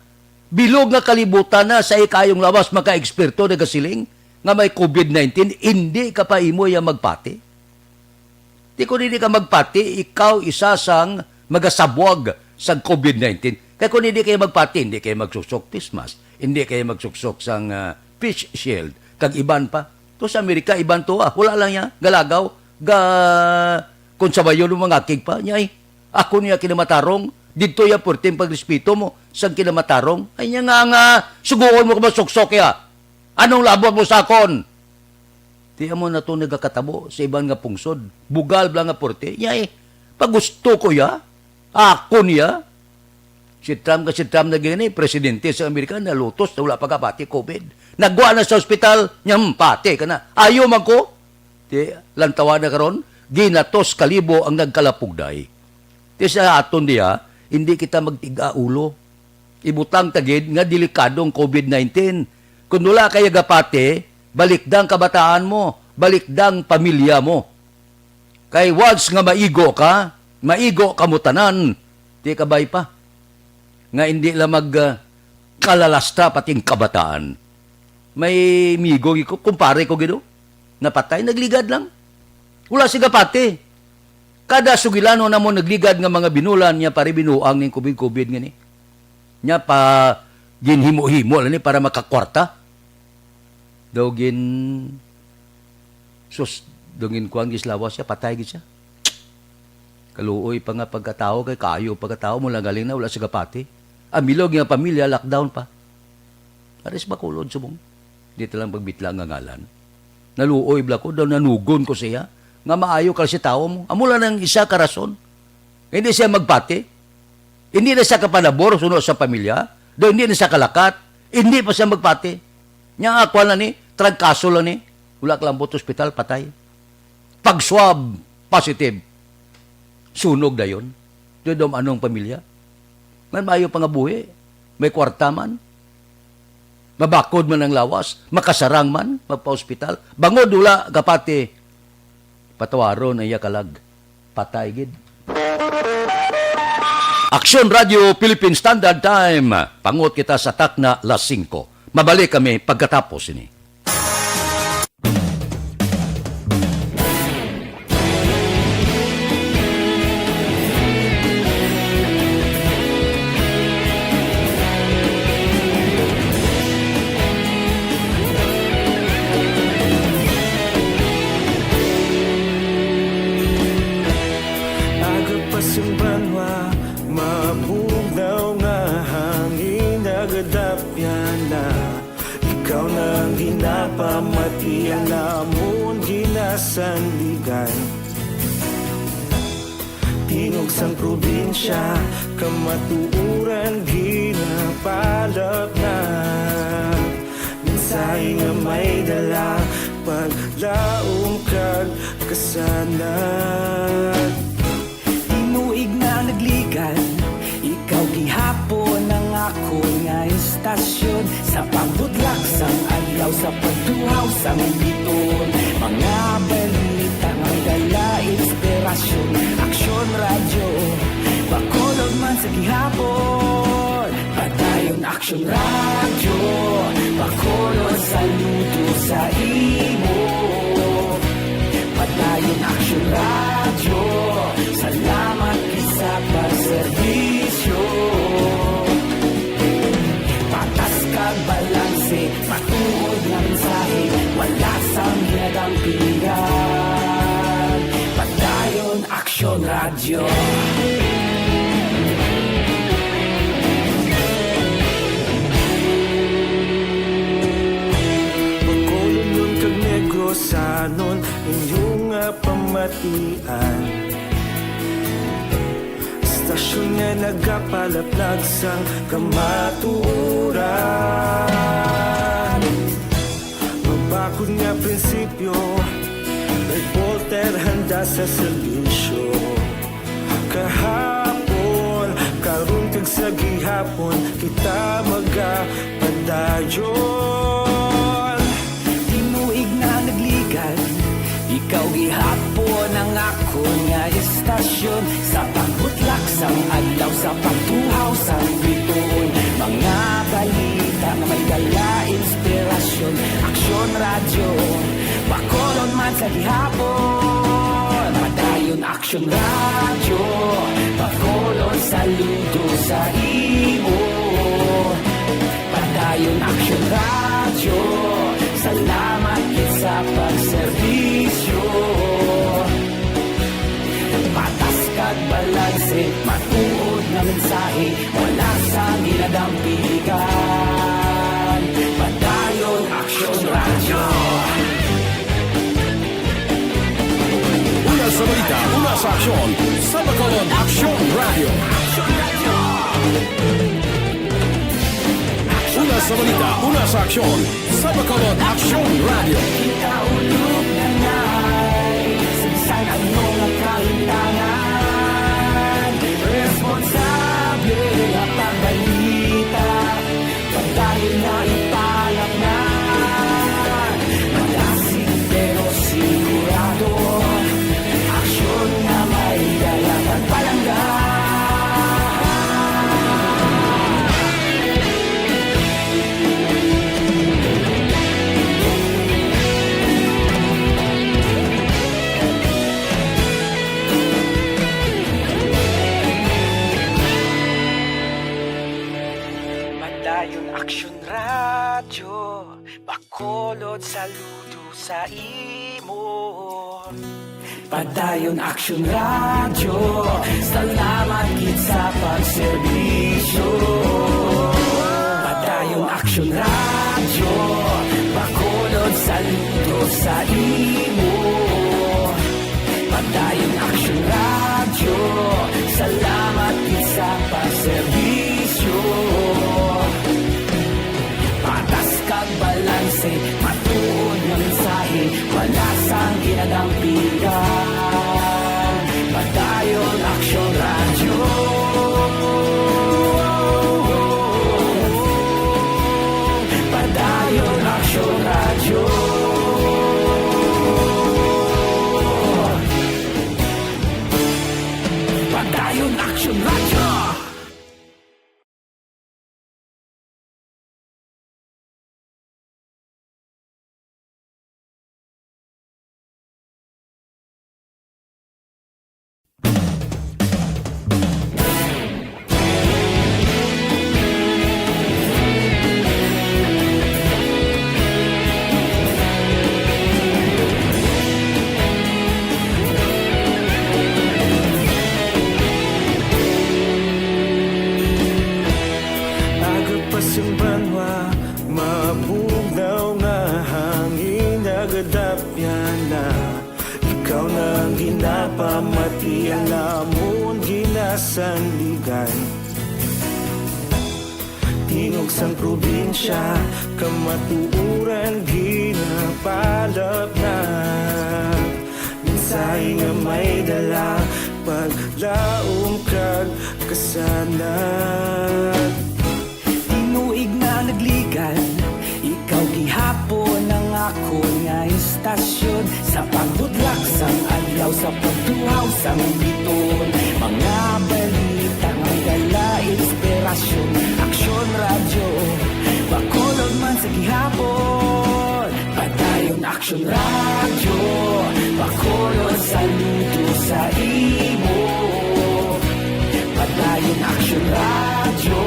bilog nga kalibutan na sa ikayong lawas maka-eksperto na gasiling nga may COVID-19, hindi ka pa imo yung magpati. Di kung hindi ka magpati, ikaw isa sang magasabwag sa COVID-19. Kaya kung hindi kayo magpati, hindi kayo magsuksok pismas, hindi kayo magsuksok sang fish shield, kag iban pa. To sa Amerika, iban to, wala lang niya, galagaw, kung sabayon ng mga kig pa, niya ako niya kinamatarong, dito ya porting pagrespeto mo, sang kinamatarong, ay niya nga, suguon mo ka masuksok ya. Anong labot mo sa akon? Di mo na ito nagkakatabo sa ibang nga pungsod, bugal blang nga porte, niya pag gusto ko ya, ako niya, si Trump na gini, presidente sa Amerika, nalutos na wala pagkapati COVID. Nagwa na sa ospital, pati ka na. Ayaw man ko. Di, lantawa na karon, ginatos kalibo ang nagkalapugday. Di sa aton diya, hindi kita magtiga ulo. Ibutang tagid nga delikadong COVID-19. Kung wala kaya gapati, balikdang kabataan mo, balikdang pamilya mo. Kay once nga maigo ka mo tanan, di kabay pa. Nga hindi lang kalalasta pating kabataan. May migo ko, kumpare ko gino, napatay, nagligad lang. Wala siga pati. Kada sugilano na mo nagligad nga mga binulan niya pare binuang ng kubid-kubid nga ni. Niya pa ginhimo-himo ni para makakwarta. Daw dungin ko ang gislawas siya, patay gid siya. Kaluoy pa nga pagkatao, kay kayo pagkatao mo lang galing na, wala siya kapati. Amilog nga pamilya, lockdown pa. Aris bakulod subong. Dito lang pagbitla nga ngalan. Naluoy bla ko, daw nanugon ko siya, nga maayo ka si tao mo. Amula ng isa ka rason. Hindi siya magpati. Hindi na siya kapanabor, sunod sa pamilya. Daw hindi na siya kalakat. Hindi pa siya magpati. Nya akwa na ni, tragkaso lang ni. Wala kalambot hospital, patay. Pag swab, positive. Sunog na yun. Doon anong pamilya. Man maayo pa nga buhi. May kwarta man. Mabakod man ang lawas. Makasarang man. Magpa-hospital. Bangod wala kapati. Patawaron ay yakalag. Patay gid. Aksyon Radio Philippine Standard Time. Pangot kita sa takna las 5. Mabalik kami pagkatapos ini. Agapasumbanwa, mabugnaw nga hangin nagadapyan na. Ikaw nang ginapamatian namon ginasandigan. Tinog sang probinsya, kamatuuran ginapalap na. Minsay nga may dala, paglaom kag kasanan. Tinuig na nagligan, ikaw gihapon ang ako nga istasyon. Sa pagbutlak sang adlaw, sa pagduhaw sang biton. Mga balita nga dala inspirasyon. Aksyon radyo, bakolog man sa gihapon. Padayon aksyon radyo, bakolog saludo sa imo. Padayon aksyon radyo, salamat sa pagserbisyo. Patas kag balanse, matuod na mensahe, wala sang ginagampingan. Padayon aksyon radyo. Bakolon nun kag Negrosanon, inyong pamatian. Stasyon nga nagapalaplag sang kamaturan. Mabakod nga prinsipyo, reporter handa sa serbisyo. Kahapon, karun kag sa gihapon, kita magapadayon. Tinuig na nagligan, ikaw gihapon ang ako nga istasyon. Sa pagbutlak sang adlaw, sa pagtuhaw sang bituon. Mga balita na may dala inspirasyon. Aksyon radyo, bakolon man sa gihapon. Padayon aksyon radyo, bakolon saludo sa imo. Padayon aksyon radyo, salamat sa pagserbisyo. Patas kag balanse, matuod na mensahe, wala sa ginadampigan. Padayon aksyon radyo. Una sa balita, una sa aksyon, sa Bacolod Aksyon Radio. Una sa balita, una sa aksyon, sa Bacolod Aksyon Radio. Kaulog na na'y sinsan ang mga kahintangan. Responsable na pagbalita, pagdahil na ipalak na. Malasing pero Padayon Aksyon Radyo, Bacolod saludo sa imo. Padayon Aksyon Radyo, salamat gid sa pagserbisyo. Padayon Aksyon Radyo, Bacolod saludo sa imo. Padayon Aksyon Radyo, salamat gid sa pagserbisyo. Patas kag balanse, matuod nga mensahe, wala sang ginadampigan. Padayon Aksyon Radyo. Padayon Aksyon Radyo. Padayon Aksyon Radyo. Banwa, mabugnaw nga hangin nagadapyan na. Ikaw na ang ginapamatian namon ginasandigan. Tingog sang probinsya, kamatuuran ginapalap na. Minsay nga may dala, paglaom kag kasanan. Tinuig na nagligan, ikaw gihapon ang ako nga istasyon. Sa pagbudlak sang adlaw, sa pagduhaw sang biton. Mga balita nga gala inspirasyon. Aksyon Radyo, Bacolod man sa gihapon. Padayon Aksyon Radyo, Bacolod saludo sa imo. Padayon Aksyon Radyo,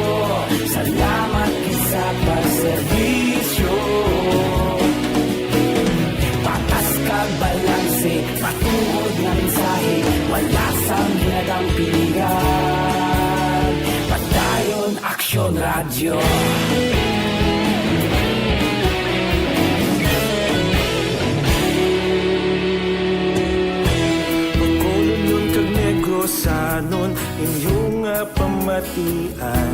salamat sa pagserbisyo. Patas kag balanse, matuod nga mensahe, wala sang ginadampigan. Padayon Aksyon Radyo. Bacolod nun kag Negrosanon, inyong pamatian.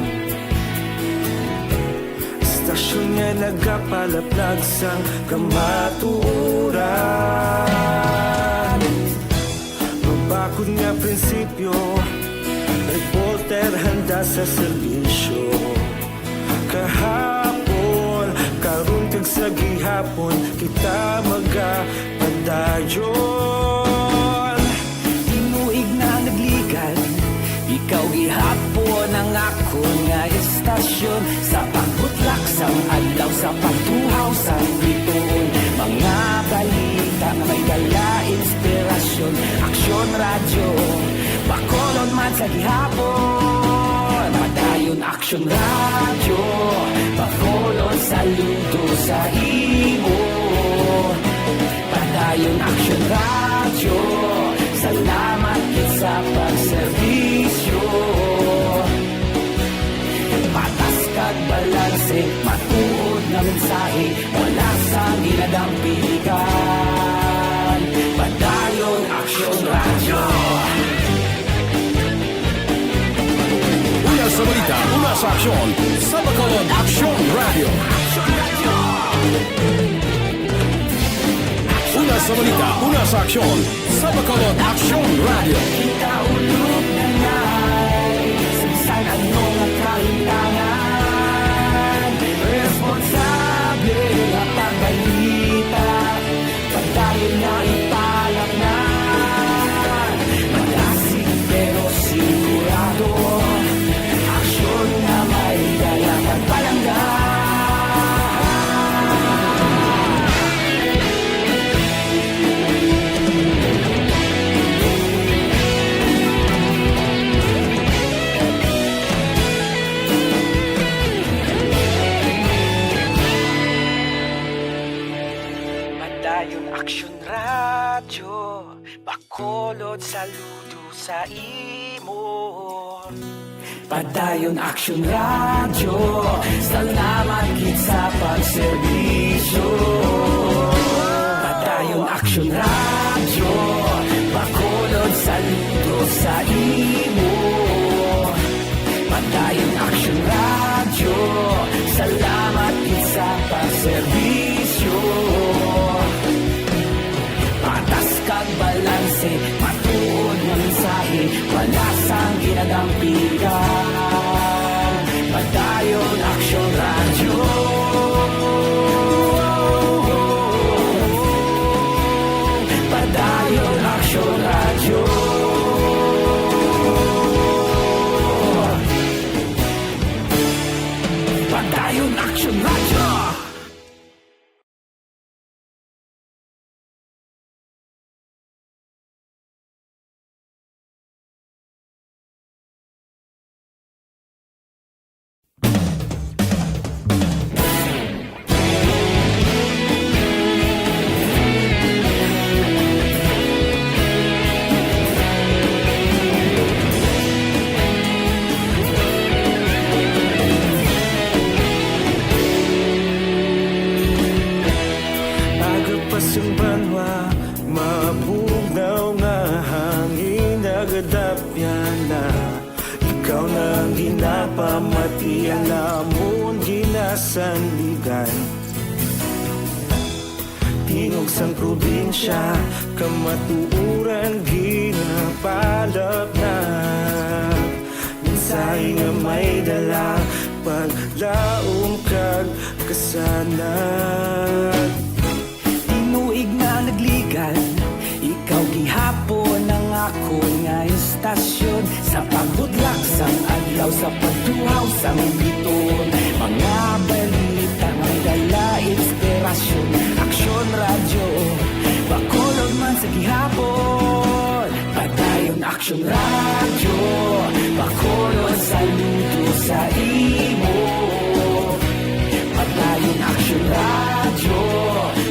Istasyon nga nagapalaplag sang kamaturan. Mabakod nga prinsipyo, reporter handa sa serbisyo. Kahapon, karon kag sa gihapon, kita magapadayon. Tinuig na nagligan, ikaw gihapon ang ako nga istasyon. Sa pagbutlak sang adlaw, sa pagtuhaw sang biton. Mga balita na may dala inspirasyon. Aksyon Radyo, Bacolod man sa gihapon. Padayon Aksyon Radyo, Bacolod saludo sa imo. Padayon Aksyon Radyo, salamat gid sa pagserbisyo. Patas kag balanse, matuod nga mensahe, wala sang ginadampigan. Padayon Aksyon Radyo. Una sa balita, una sa aksyon, sa Bacolod Aksyon Radio. Una sa balita, una sa aksyon, sa Bacolod Aksyon Radio. Ikaulog na ngay, sa anong kahintangan. Responsable na pagbalita, pagdayon na ipalak na. Malasig pero sigurado, aksyon na may dalang pagpalangga. Bacolod, saludo sa imo. Padayon Action Radio, salamat gid sa pagserbisyo. Padayon Action Radio, Bacolod, saludo sa imo. Padayon Action Radio, salamat gid sa pagserbisyo. Patas kag balanse, matuod nga mensahe, wala sang ginadampigan. Padayon Action Radio. Padayon Action Radio. Padayon Action Radio. Agapasang banwa, mabugnaw nga hangin nagadapyan na. Ikaw na ang ginapamatian namon ginasandigan. Tingog sang probinsya, kamatuuran ginapalap na. Mensahe nga may dala, paglaom kag kasanag. Tinuig na nagligan, ikaw gihapon ang ako nga istasyon. Sa pagbudlak sang adlaw, sa pagduhaw sang biton. Mga balita may dala inspirasyon. Action Radio, Bacolod man sa gihapon. Padayon Action Radio, Bacolod, saludo sa imo. Padayon Action Radio,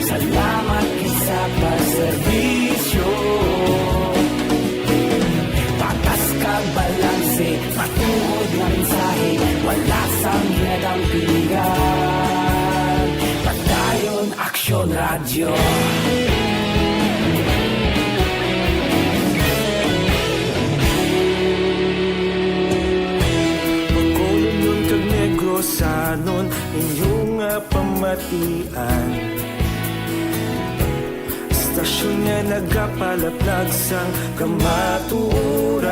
salamat sa pagserbisyo. Patas kag balanse, matuod nga mensahe, wala sang ginadampigan. Padayon Action Radio. Bacolod nun kag Negros sanon inyong pamatian. Stasyon nga nagapalaplag sang kamaturan.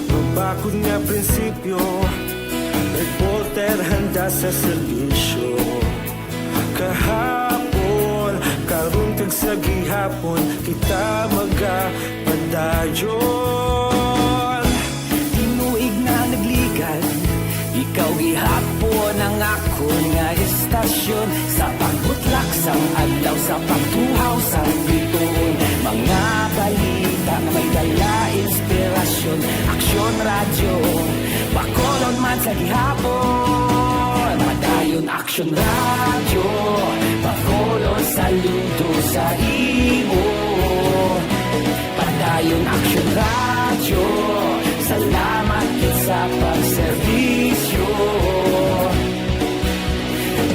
Mabakod nga prinsipyo, reporter handa sa serbisyo. Kahapon, karon kag sa gihapon, kita magapadayon. Tinuig na nagligan, ikaw gihapon ang ako nga istasyon. Sa pagbutlak sang adlaw, sa pagtuhaw sang biton. Mga balita na may dala inspirasyon. Action Radio, Bacolod man sa gihapon. Padayon Action Radio, Bacolod, saludo sa imo. Padayon Action Radio, salamat sa pagserbisyo.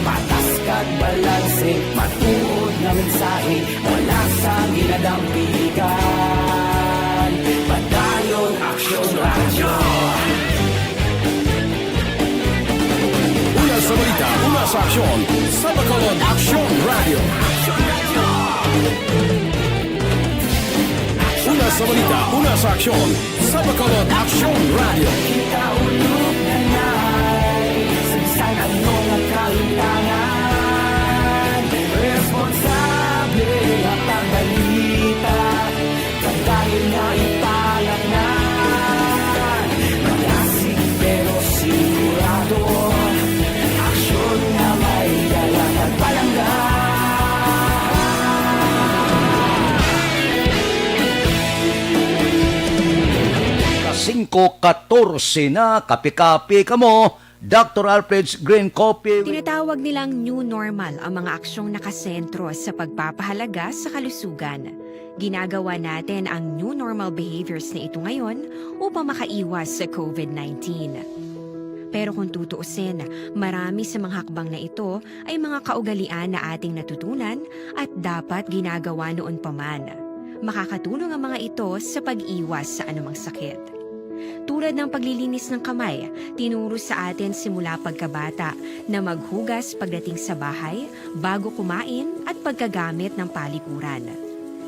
Patas kag balanse, matuod nga mensahe, wala sang ginadampigan. Padayon Action Radio. Una sa balita, una sa aksyon, sa Bacolod Action Radio. Una sa balita, una sa aksyon, sa Bacolod Action Radio. Kaulog na na'y sagsang ano nga kalintangan. Responsable at ang balita, kagaya na ipalagnan. Malasig pero sigurado, aksyon na may dalang at palanggan. 5:14 na, kape-kape ka mo, Dr. Alfred's Green Coffee. Tinatawag nilang new normal ang mga aksyong nakasentro sa pagpapahalaga sa kalusugan. Ginagawa natin ang new normal behaviors na ito ngayon upang makaiwas sa COVID-19. Pero kung tutuusin, marami sa mga hakbang na ito ay mga kaugalian na ating natutunan at dapat ginagawa noon pa man. Makakatulong ang mga ito sa pag-iwas sa anumang sakit. Tulad ng paglilinis ng kamay, tinuro sa atin simula pagkabata na maghugas pagdating sa bahay, bago kumain at pagkagamit ng palikuran.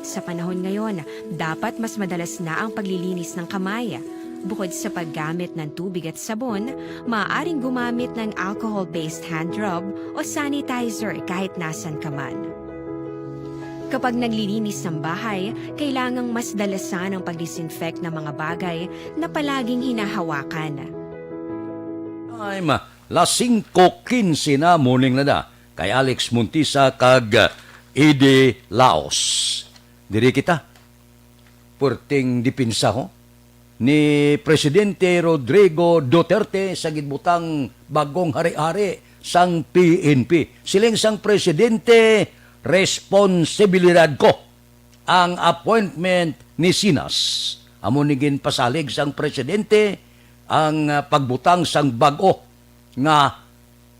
Sa panahon ngayon, dapat mas madalas na ang paglilinis ng kamay. Bukod sa paggamit ng tubig at sabon, maaaring gumamit ng alcohol-based hand rub o sanitizer kahit nasan ka man. Kapag naglilinis ng bahay, kailangang mas dalasan ang pag-disinfect ng mga bagay na palaging hinahawakan. Time, las 5:15 na morning na da. Kay Alex Montisa kag Ede Laos. Diri kita. Perting dipinsa ho ni Presidente Rodrigo Duterte sa gidbutang bagong hari-hari sang PNP. Siling sang presidente, responsibilidad ko ang appointment ni Sinas. Amo nigin pasalig sang presidente ang pagbutang sang bag-o nga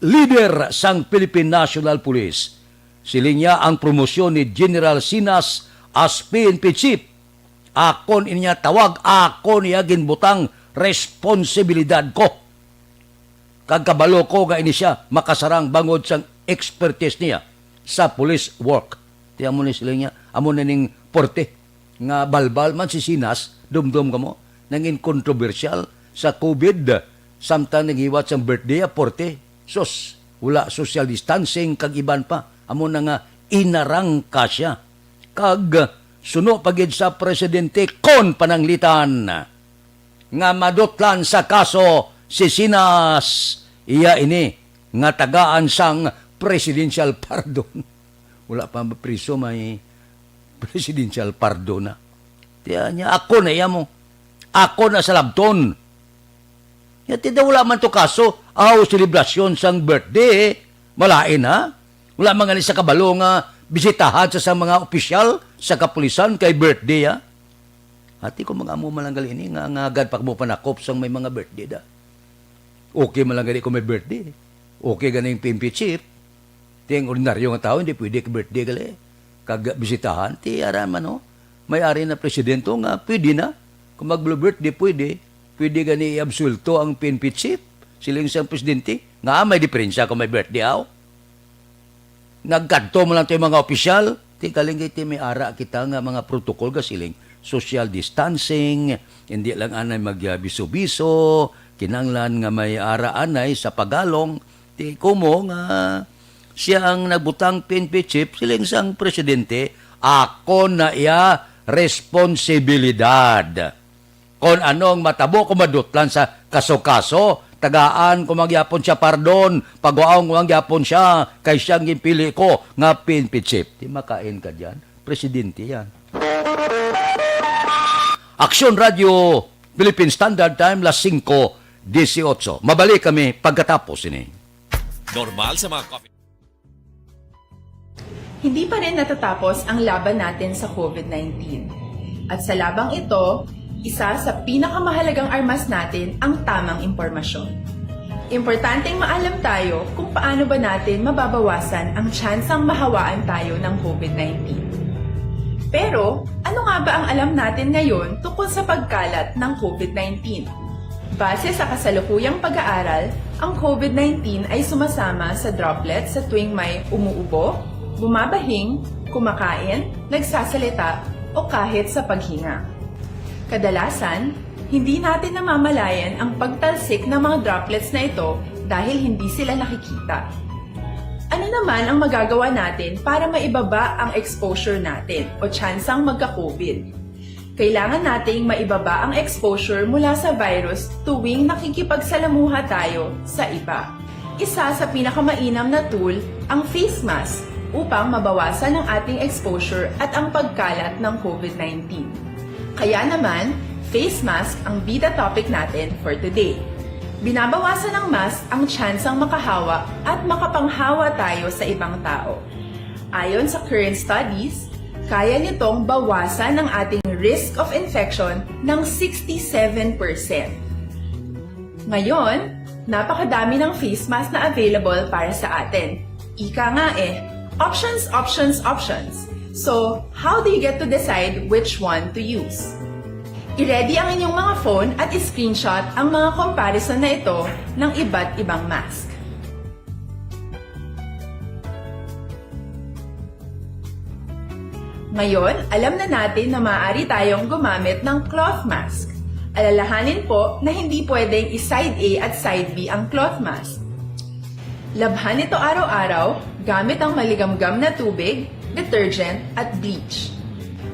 leader sang Philippine National Police. Siling niya ang promosyon ni General Sinas as PNP chief. Akon inya tawag, ako niya ginbutang responsibilidad ko. Kagkabalo ko nga ini siya makasarang bangod sang expertise niya sa police work. Tiyan mo ni sila niya, amo na ning porte. Nga balbal man si Sinas, dumdum ka mo, nangin controversial sa COVID, samtang nag-iwat sa birthday, porte. Sus, wala social distancing, kag iban pa. Amo na nga, inarang ka siya. Kag, suno pagid sa presidente, kon pananglitan. Nga madutlan sa kaso, si Sinas, iya ini, nga tagaan sang presidential pardon. Wala pa priso, may presidential pardon na. Tiyan niya, ako na iya mo. Ako na sa labton. Yati wala man to kaso, selebrasyon sang birthday, malain ha. Wala mga sa kabalo nga, bisitahan sa mga opisyal sa kapulisan kay birthday ha. Hati ko mga mo malanggal ini, nga agad pa mo panakop sang may mga birthday da. Okay malanggal ko may birthday. Okay ganing PNP chief. Ting ordinaryo nga tao, hindi pwede ka-birthday gali. Kag-bisitahan, ti aran man ho. May-ari na presidente nga, pwede na. Kung mag-birthday, pwede. Pwede gani i-absulto ang PNP chief. Siling siyang presidente. Nga may diferensya kung may birthday aw. Nagkanto mo lang ito yung mga opisyal. Ti kaling iti may ara kita nga mga protocol ka siling. Social distancing, hindi lang anay magbiso-biso, kinanglan nga may ara anay sa pagalong. Ti kumo nga siya ang nagbutang PNP chief, siling sang presidente, ako na iya responsibilidad. Kung anong matabo kung madutlan sa kaso-kaso, tagaan kung magyapon siya pardon, pagwaong kung magyapon siya, kay siyang ginpili ko nga PNP chief. Di makain ka dyan, presidente yan. Aksyon Radio, Philippine Standard Time, las 5:18. Mabalik kami pagkatapos ini. Normal sa mga coffee. Hindi pa rin natatapos ang laban natin sa COVID-19. At sa labang ito, isa sa pinakamahalagang armas natin ang tamang impormasyon. Importanteng maalam tayo kung paano ba natin mababawasan ang tsansang mahawaan tayo ng COVID-19. Pero, ano nga ba ang alam natin ngayon tungkol sa pagkalat ng COVID-19? Base sa kasalukuyang pag-aaral, ang COVID-19 ay sumasama sa droplets sa tuwing may umuubo, bumabahing, kumakain, nagsasalita, o kahit sa paghinga. Kadalasan, hindi natin namamalayan ang pagtalsik ng mga droplets na ito dahil hindi sila nakikita. Ano naman ang magagawa natin para maibaba ang exposure natin o tsansang magka-COVID? Kailangan nating maibaba ang exposure mula sa virus tuwing nakikipagsalamuha tayo sa iba. Isa sa pinakamainam na tool ang face mask upang mabawasan ang ating exposure at ang pagkalat ng COVID-19. Kaya naman, face mask ang bida topic natin for today. Binabawasan ng mask ang tsansang makahawa at makapanghawa tayo sa ibang tao. Ayon sa current studies, kaya nitong bawasan ang ating risk of infection ng 67%. Ngayon, napakadami ng face mask na available para sa atin. Ika nga options, options, options. So, how do you get to decide which one to use? I-ready ang inyong mga phone at i-screenshot ang mga comparison na ito ng iba't ibang mask. Ngayon, alam na natin na maaari tayong gumamit ng cloth mask. Alalahanin po na hindi pwedeng i-side A at side B ang cloth mask. Labhan ito araw-araw gamit ang maligamgam na tubig, detergent at bleach.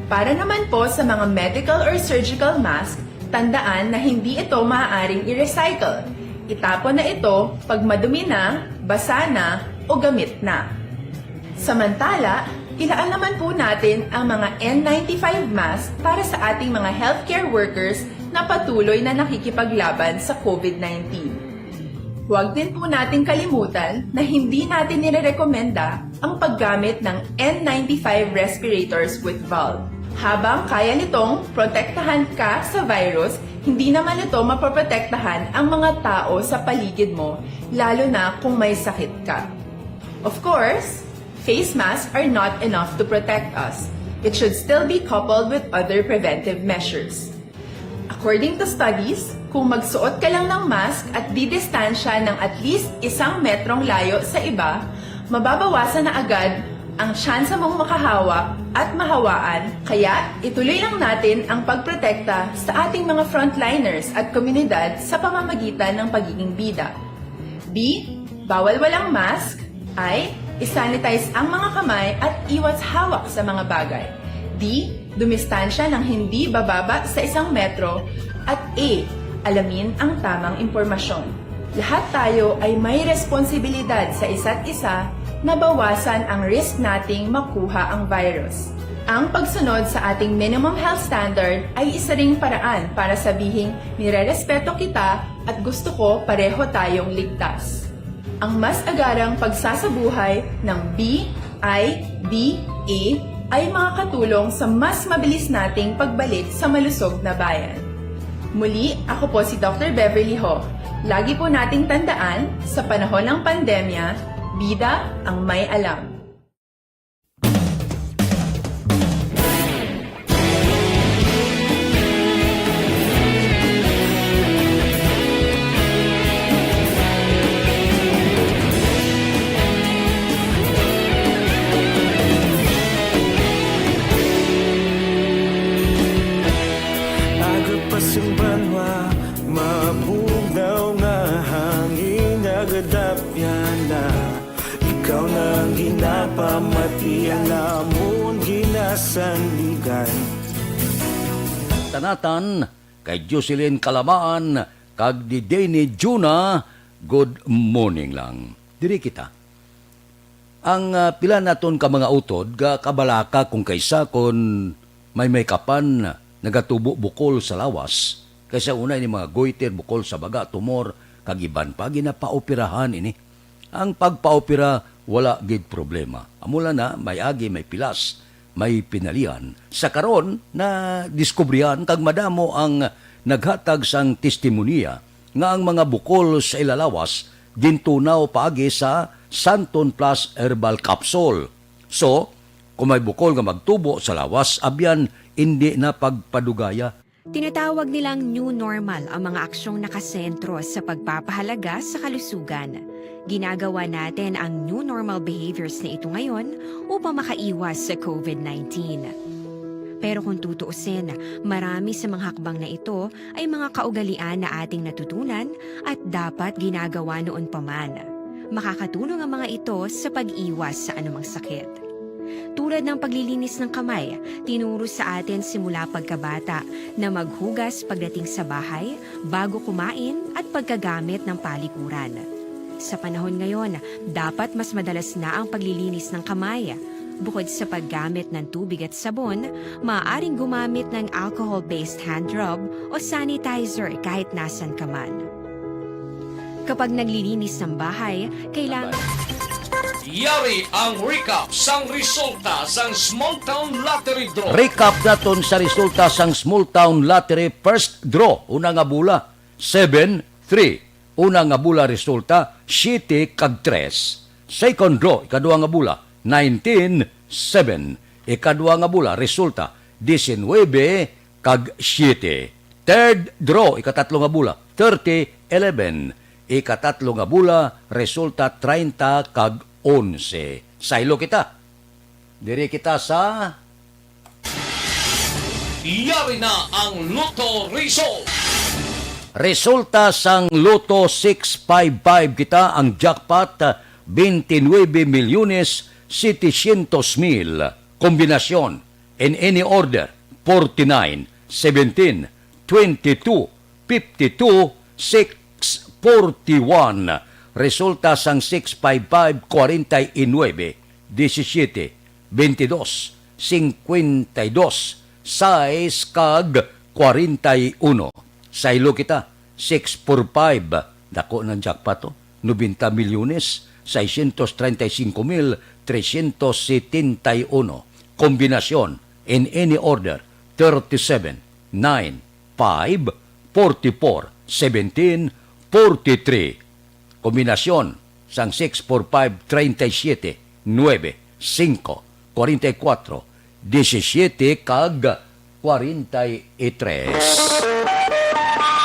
Para naman po sa mga medical or surgical mask, tandaan na hindi ito maaaring i-recycle. Itapon na ito pag madumi na, basa na o gamit na. Samantala, ilaan naman po natin ang mga N95 mask para sa ating mga healthcare workers na patuloy na nakikipaglaban sa COVID-19. Huwag din po natin kalimutan na hindi natin nirerekomenda ang paggamit ng N95 respirators with valve. Habang kaya nitong protektahan ka sa virus, hindi naman ito mapoprotektahan ang mga tao sa paligid mo, lalo na kung may sakit ka. Of course, face masks are not enough to protect us. It should still be coupled with other preventive measures. According to studies, kung magsuot ka lang ng mask at didistansya ng at least 1 metrong layo sa iba, mababawasan na agad ang tsansa mong makahawak at mahawaan, kaya ituloy lang natin ang pagprotekta sa ating mga frontliners at komunidad sa pamamagitan ng pagiging bida. B. Bawal walang mask. I. Isanitize ang mga kamay at iwas hawak sa mga bagay. D. Dumistansya ng hindi bababa sa 1 metro. At A. Alamin ang tamang impormasyon. Lahat tayo ay may responsibilidad sa isa't isa na bawasan ang risk nating makuha ang virus. Ang pagsunod sa ating minimum health standard ay isa ring paraan para sabihing nirerespeto kita at gusto ko pareho tayong ligtas. Ang mas agarang pagsasabuhay ng BIDA ay makakatulong sa mas mabilis nating pagbalik sa malusog na bayan. Muli, ako po si Dr. Beverly Ho. Lagi po nating tandaan, sa panahon ng pandemya, bida ang may alam. Pasimbanwa, mabugaw nga hangin agadapyan na ikaw nang ginapamatian namon ginasandigan. Tanatan kay Jocelyn Calamaan kag di Denny Juna, good morning lang. Diri kita. Ang pila naton ka mga utod ga kabalaka kung kaysa kon may kapan nagatubo bukol sa lawas kaysa una ni mga goiter bukol sa baga, tumor, kag iban pa ginapaoperahan ini. Ang pagpaopera wala gid problema. Amula na may agi, may pilas, may pinalian. Sa karon na diskubrihan kag madamo ang naghatag sang testimonya nga ang mga bukol sa ilalawas gintunaw paagi sa Santon Plus Herbal Capsule. So, kung may bukol nga magtubo sa lawas, abyan hindi na pagpadugaya. Tinatawag nilang new normal ang mga aksyong nakasentro sa pagpapahalaga sa kalusugan. Ginagawa natin ang new normal behaviors na ito ngayon upang makaiwas sa COVID-19. Pero kung tutuusin, marami sa mga hakbang na ito ay mga kaugalian na ating natutunan at dapat ginagawa noon pa man. Makakatulong ang mga ito sa pag-iwas sa anumang sakit. Tulad ng paglilinis ng kamay, tinuro sa atin simula pagkabata na maghugas pagdating sa bahay, bago kumain at pagkagamit ng palikuran. Sa panahon ngayon, dapat mas madalas na ang paglilinis ng kamay. Bukod sa paggamit ng tubig at sabon, maaaring gumamit ng alcohol-based hand rub o sanitizer kahit nasan ka man. Kapag naglilinis ng bahay, kailangan... Yari ang recap sang resulta sang Small Town Lottery Draw. Recap naton sa resulta sang Small Town Lottery First Draw. Una nga bula, 7-3. Una nga bula resulta, 7 kag 3. Second draw, ikadua nga bula, 19-7. Ikadua nga bula resulta, 19 kag 7. Third draw, ikatatlo nga bula, 30-11. Ikatatlo nga bula, resulta 30 kag 11. Saylo kita. Diri kita sa... Yari na ang Lotto Result. Resulta sang Lotto 655 kita ang jackpot 29,700,000. Kombinasyon in any order 49, 17, 22, 52, 641. Resulta sang 655 49, 17, 22, 52, 6 kag 41. Saylo kita, 645. Dako ng jackpot to. 90 milyones, 635,371. Kombinasyon in any order 37, 9, 5, 44, 17, 43. Kombinasyon sang 645, 37, 9, 5, 44, 17 kag 43.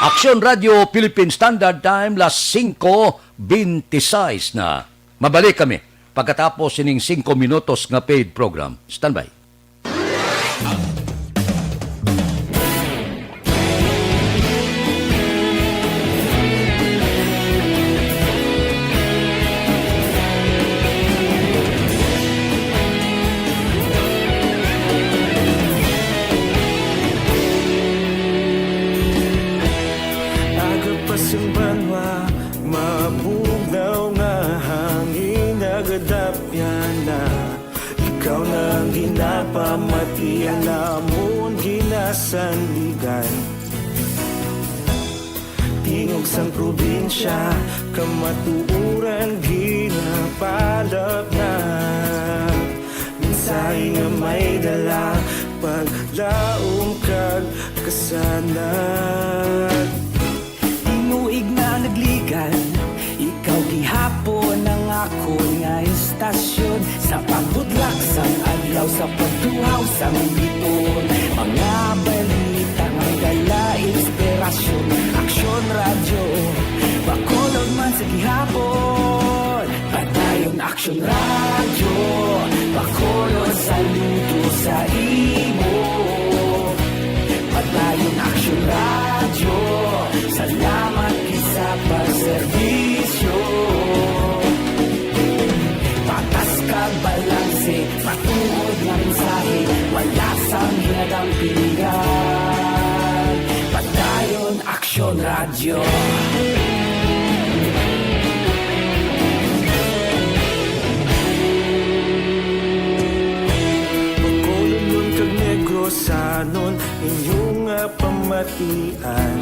Aksyon Radio Philippine Standard Time las 5:26 na. Mabalik kami pagkatapos sining 5 minutos nga paid program. Standby. Agapasumbanwa, mabugnaw nga hangin nagadapyan na. Ikaw nang ginapamatian namon ginasandigan. Tingog sang probinsya, kamatuuran ginapalap na. Minsay nga may dala, paglaong kag kasanat. Tinuig na nagligan, ikaw gihapon ang ako nga istasyon. Sa pagbudlak sang adlaw, sa pagtuhaw sang biton. Mga balita nga dala inspirasyon. Aksyon radyo, bakolog man sa gihapon. Padayon aksyon radyo, bakolog saludo sa imo. Padayon aksyon radyo, salamat sa pagserbisyo. Patas kag balanse, patuod nga mensahe, wala sang hinadang pilihan. Padayon aksyon radyo. Pagkolon kag Negrosanon, inyong pamatian.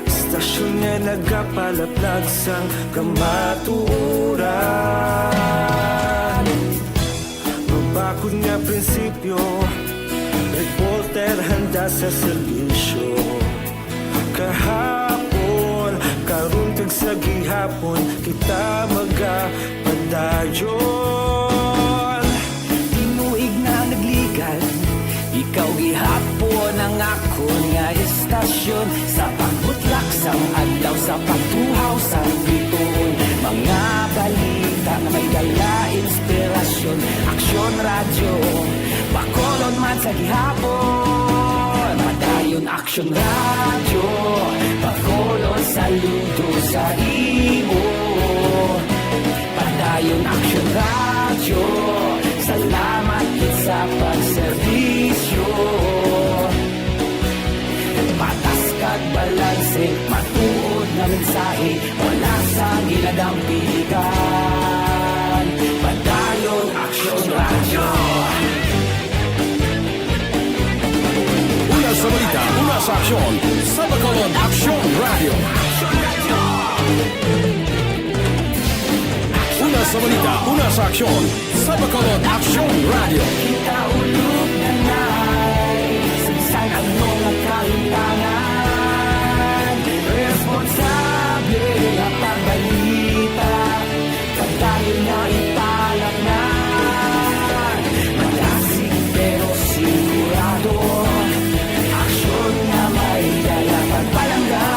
Istasyon nga nagapalaplag sang kamatuuran. Mabakod nga prinsipyo, reporter handa sa serbisyo. Kahapon, karon kag sa gihapon, kita magapadayon. Tinuig na nagligan, ikaw gihapon ang ako nga istasyon. Sa pagbutlak sang adlaw, sa pagtuhaw sang biton. Mga balita na may dala inspirasyon. Aksyon radyo, bakolon man sa gihapon. Padayon aksyon radyo, bakolon saludo sa imo. Padayon aksyon radyo, salamat sa pagserbisyo. Patas kag balanse, matuod na mensahe, wala sa ginadang piligan. Padayon aksyon radyo. Una sa balita, una sa aksyon, sa Bacolod Aksyon Radio. sa balita, una sa aksyon, sa Bacolod Action Radio. Kaulog na na'y Sagsang ang mga kaintangan Responsable ang pagbalita Pagdahil na ipalat na Malasig pero sigurado Aksyon na may dalang pagpalangga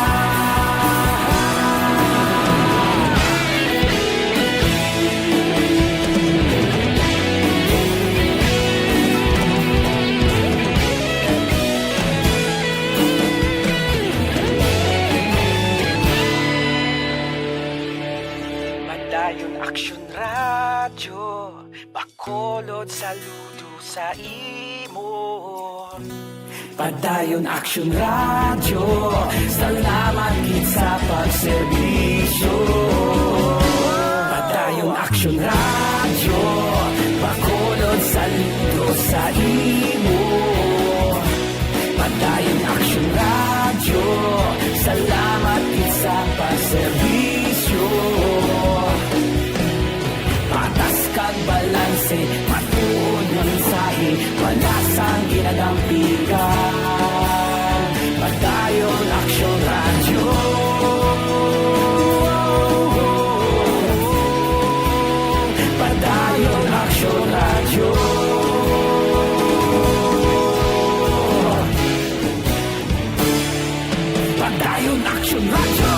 Padayon Aksyon Radyo Bacolod saludo sa imo Padayon Aksyon Radyo Salamat gid sa pagserbisyo Padayon Aksyon Radyo Bacolod saludo sa imo Padayon Aksyon Radyo Salamat gid sa pagserbisyo Patas kag balanse, matuod ng mensahe, wala sang ginadampigan. Padayon Aksyon Radyo. Padayon Aksyon Radyo. Padayon Aksyon Radyo.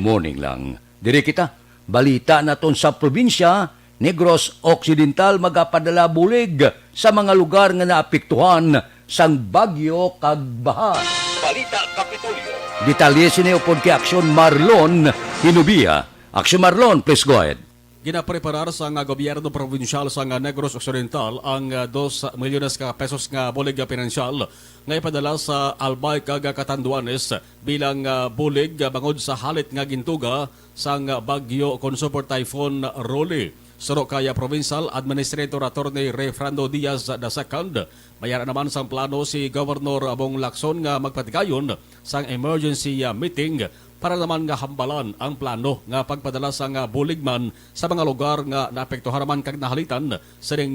Morning lang. Diri kita, balita naton sa probinsya, Negros Occidental magapadala bulig sa mga lugar nga naapektuhan sang bagyo kag baha. Balita Kapitolyo. Detalye sinayopod kay Aksyon Marlon Hinubia. Aksyon Marlon, please go ahead. Ginapreparar sa nga gobyerno provinsyal sa nga Negros Occidental ang 2 milyones ka pesos nga bulig pinansyal nga ipadala sa Albay kag Catanduanes bilang bulig bangod sa halit nga gintuga sa bagyo kon super typhoon Rolly. Suro kaya Provincial Administrator Attorney Refrando Diaz II, mayara naman sang plano si Governor Abong Lacson nga magpatigayon sang emergency meeting para naman nga hambalan ang plano nga pagpadala sa nga buligman sa mga lugar nga naapektuhan naman kag nahalitan sa ring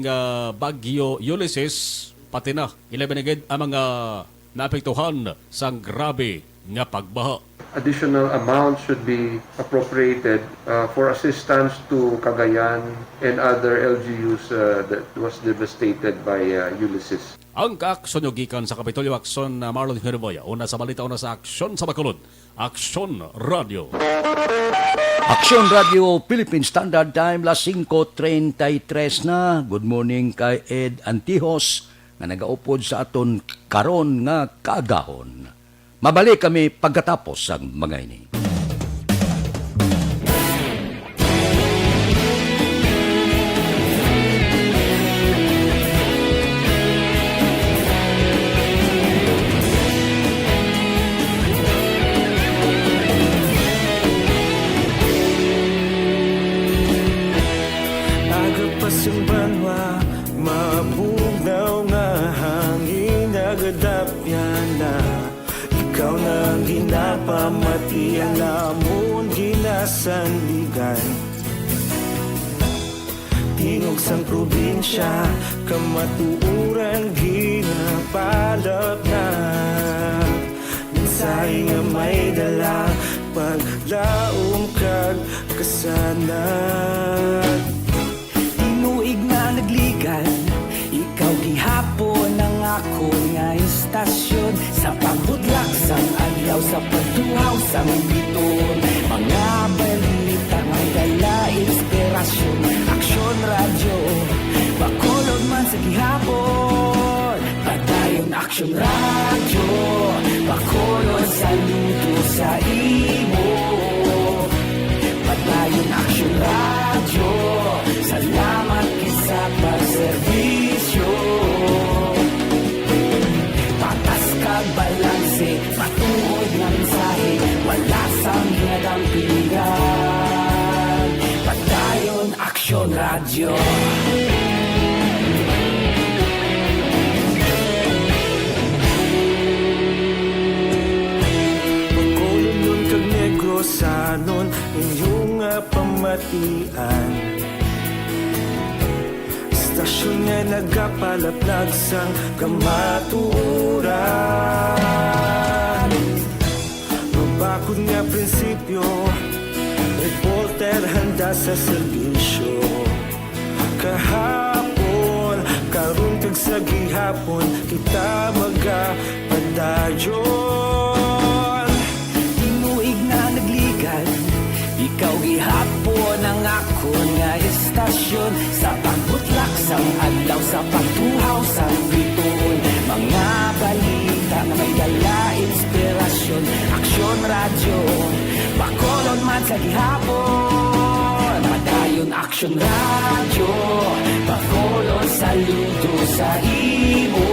bagyo Ulysses, pati na ilabenigid ang mga naapektuhan sang grabe nga pagbaha. Additional amount should be appropriated for assistance to Cagayan and other LGUs that was devastated by Ulysses. Ang kaaksyon yung gikan sa Kapitolyo Aksyon Marlon Herboya. Una sa balita, una sa Aksyon sa Bacolod. Aksyon Radio. Aksyon Radio Philippine Standard Time, las 5:33 na. Good morning kay Ed Antihos nga nagaupod sa aton karon nga kaagahon. Mabalik kami pagkatapos ang mga ini. Agapas yung banwa, mabugnaw nga hangin nagadapyan na. Ikaw na ang ginapamati ang amon ginasandigan. Tingog sang probinsya, kamatuuran ginapalap na. Mensahe nga may dala, paglaom kag kasanan. Inuig na nagligan, ikaw gihapon ang ako nga istasyon. Sa pagbudlak sang adlaw, sa pagtuhaw sang biton. Mga balita nga dala inspirasyon. Aksyon Radio, Bacolod man sa gihapon. Padayon Aksyon Radio, Bacolod saludo sa imo. Padayon Aksyon Radio, sa ginadampigan. Padayon Aksyon Radio. Pagkulong kag negrosanon inyong pamatian. Istasyon nga nagapalaplag sang kamatuuran. Mabakod nga prinsipyo, reporter handa sa serbisyo. Kahapon, karong kag sa gihapon, kita magapadayon. Tinuig na nagligan, ikaw gihapon ang ako nga istasyon. Sa pagbutlak sang adlaw, sa pagtuhaw sang bituon. Mga balita na may dala inspirasyon. Aksyon Radio, Bacolod man sa gihapon. Padayon Aksyon Radio, Bacolod saludo sa imo.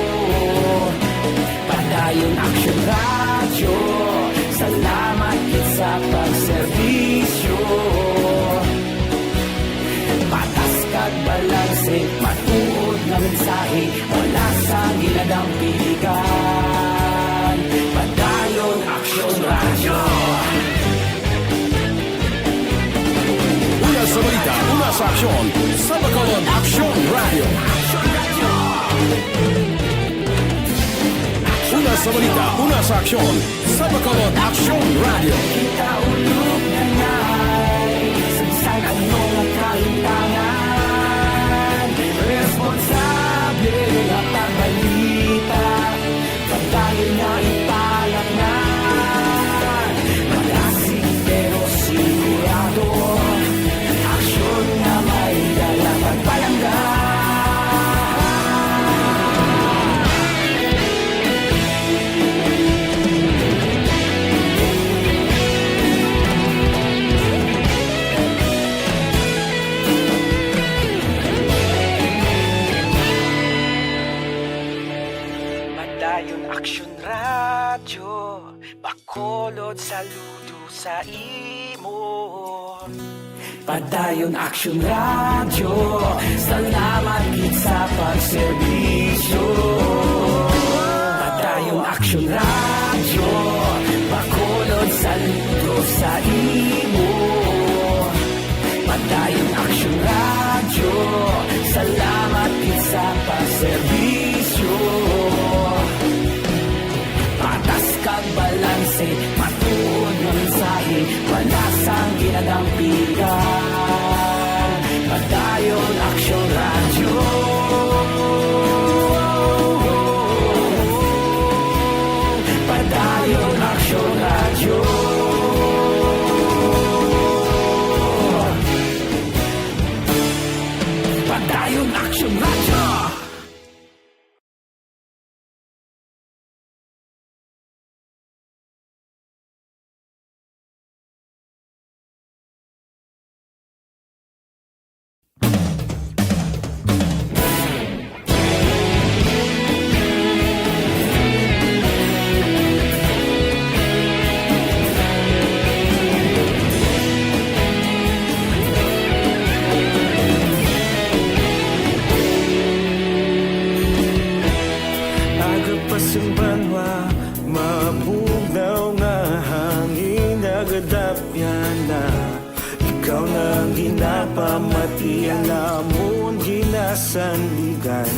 Padayon Aksyon Radio, salamat kit sa pagserbisyo. Patas kag balanse, matuod nga mensahe, wala sa ginadampigan. Padayon Aksyon Radio. Una sa balita, una sa aksyon, sa Bacolod Aksyon Radio. Una sa balita, una sa aksyon, sa Bacolod Aksyon Radio. Kita ulog na ngay, sagsag ang mga kalintangan. Responsable at ang balita, pagdayon na ipalat na. Malasig pero sigurado, aksyon na may dala pagpalanggan. Padayon Aksyon Radio, Bacolod saludo sa imo. Padayon Aksyon Radio, salamat kit sa pagserbisyo. Padayon Aksyon Radio, Bacolod saludo sa imo. Padayon Aksyon Radio, salamat kit sa pagserbisyo. Patas kag balanse, matuod nga mensahe, wala sang ginadampigan. Padayon Aksyon Radio. Padayon Aksyon Radio. Padayon Aksyon Radio. Agapasumbanwa, mabugnaw nga hangin nagadapyan na. Ikaw na ginapamatian namon ginasandigan.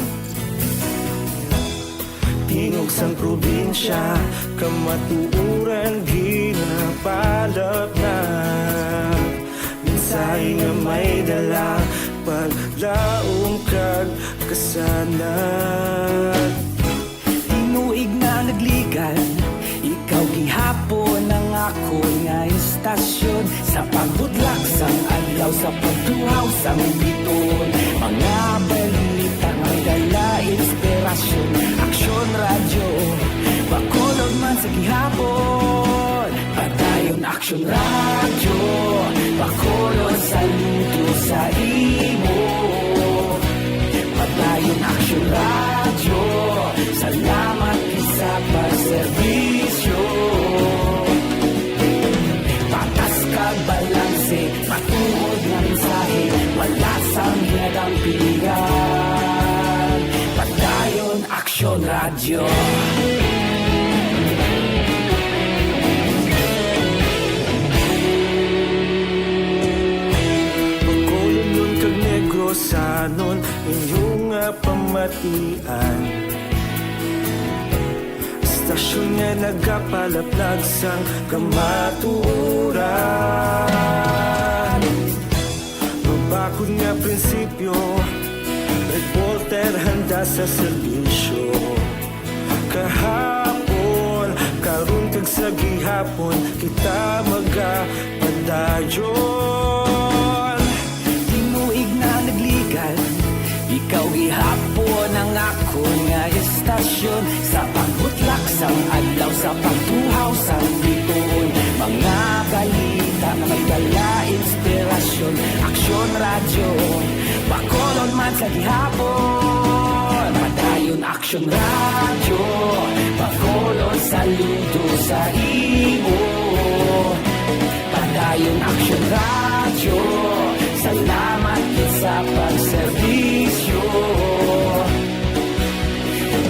Tingog sang probinsya, kamatuuran ginapalap na. Mensahe nga may dala, paglaong kag kasanat. Tinuig na nagligan, ikaw gihapon ang ako nga istasyon. Sa pagbudlak sang adlaw, sa pagtuhaw sang biton. Mga balita may dala inspirasyon. Aksyon Radio, Bacolod man sa gihapon. Padayon Aksyon Radio, Bacolod saludo sa imo. Padayon Aksyon Radio, salamat sa pagserbisyo. Patas Radyo. Pagkulong kag negrosanon inyong pamatian. Istasyon nga nagapalaplag sang kamaturan. Mabakod nga prinsipyo, reporter handa sa serbisyo. Kahapon, karun kag sa gihapon, kita magapadayon. Tinuig na nagligal, ikaw gihapon ang ako nga estasyon. Sa pagbutlak sang adlaw, sa pagtuhaw sang bituon. Mga balita na may dala inspirasyon. Aksyon radyo, Bacolod man sa gihapon. Padayon aksyon radyo, Bacolod saludo sa imo. Padayon aksyon radyo, salamat sa pagserbisyo.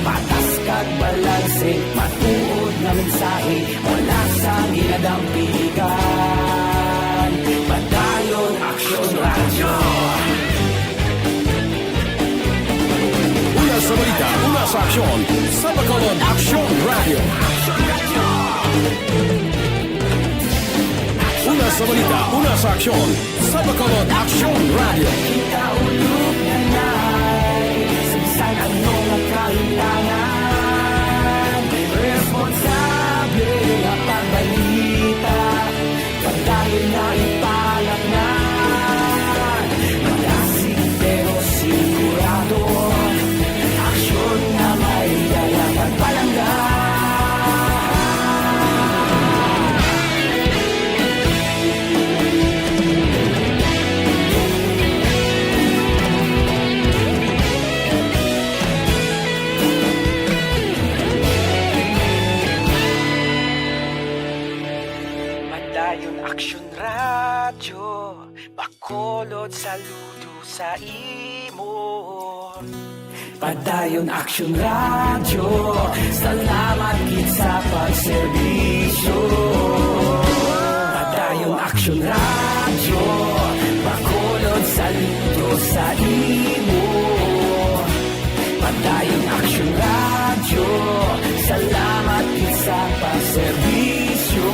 Patas kag balanse, matuod na mensahe, wala sang ginadampigan. Padayon aksyon radyo. Una sa balita, una sa aksyon, sa Bacolod Action Radio. Una sa balita, una sa aksyon, sa Bacolod Action Radio. Kita ulog na na'y sabisan anong nagkahintangan. Responsable na pagbalita, pagdayon na ipalak na. Malasig pero sigurado, aksyon na may dalang pagpalanggan. Padayon aksyon radyo, Bacolod saludo sa imo. Padayon aksyon radyo, salamat gid sa pagserbisyo. Padayon aksyon radyo, Bacolod saludo sa imo. Padayon aksyon radyo, salamat gid sa pagserbisyo.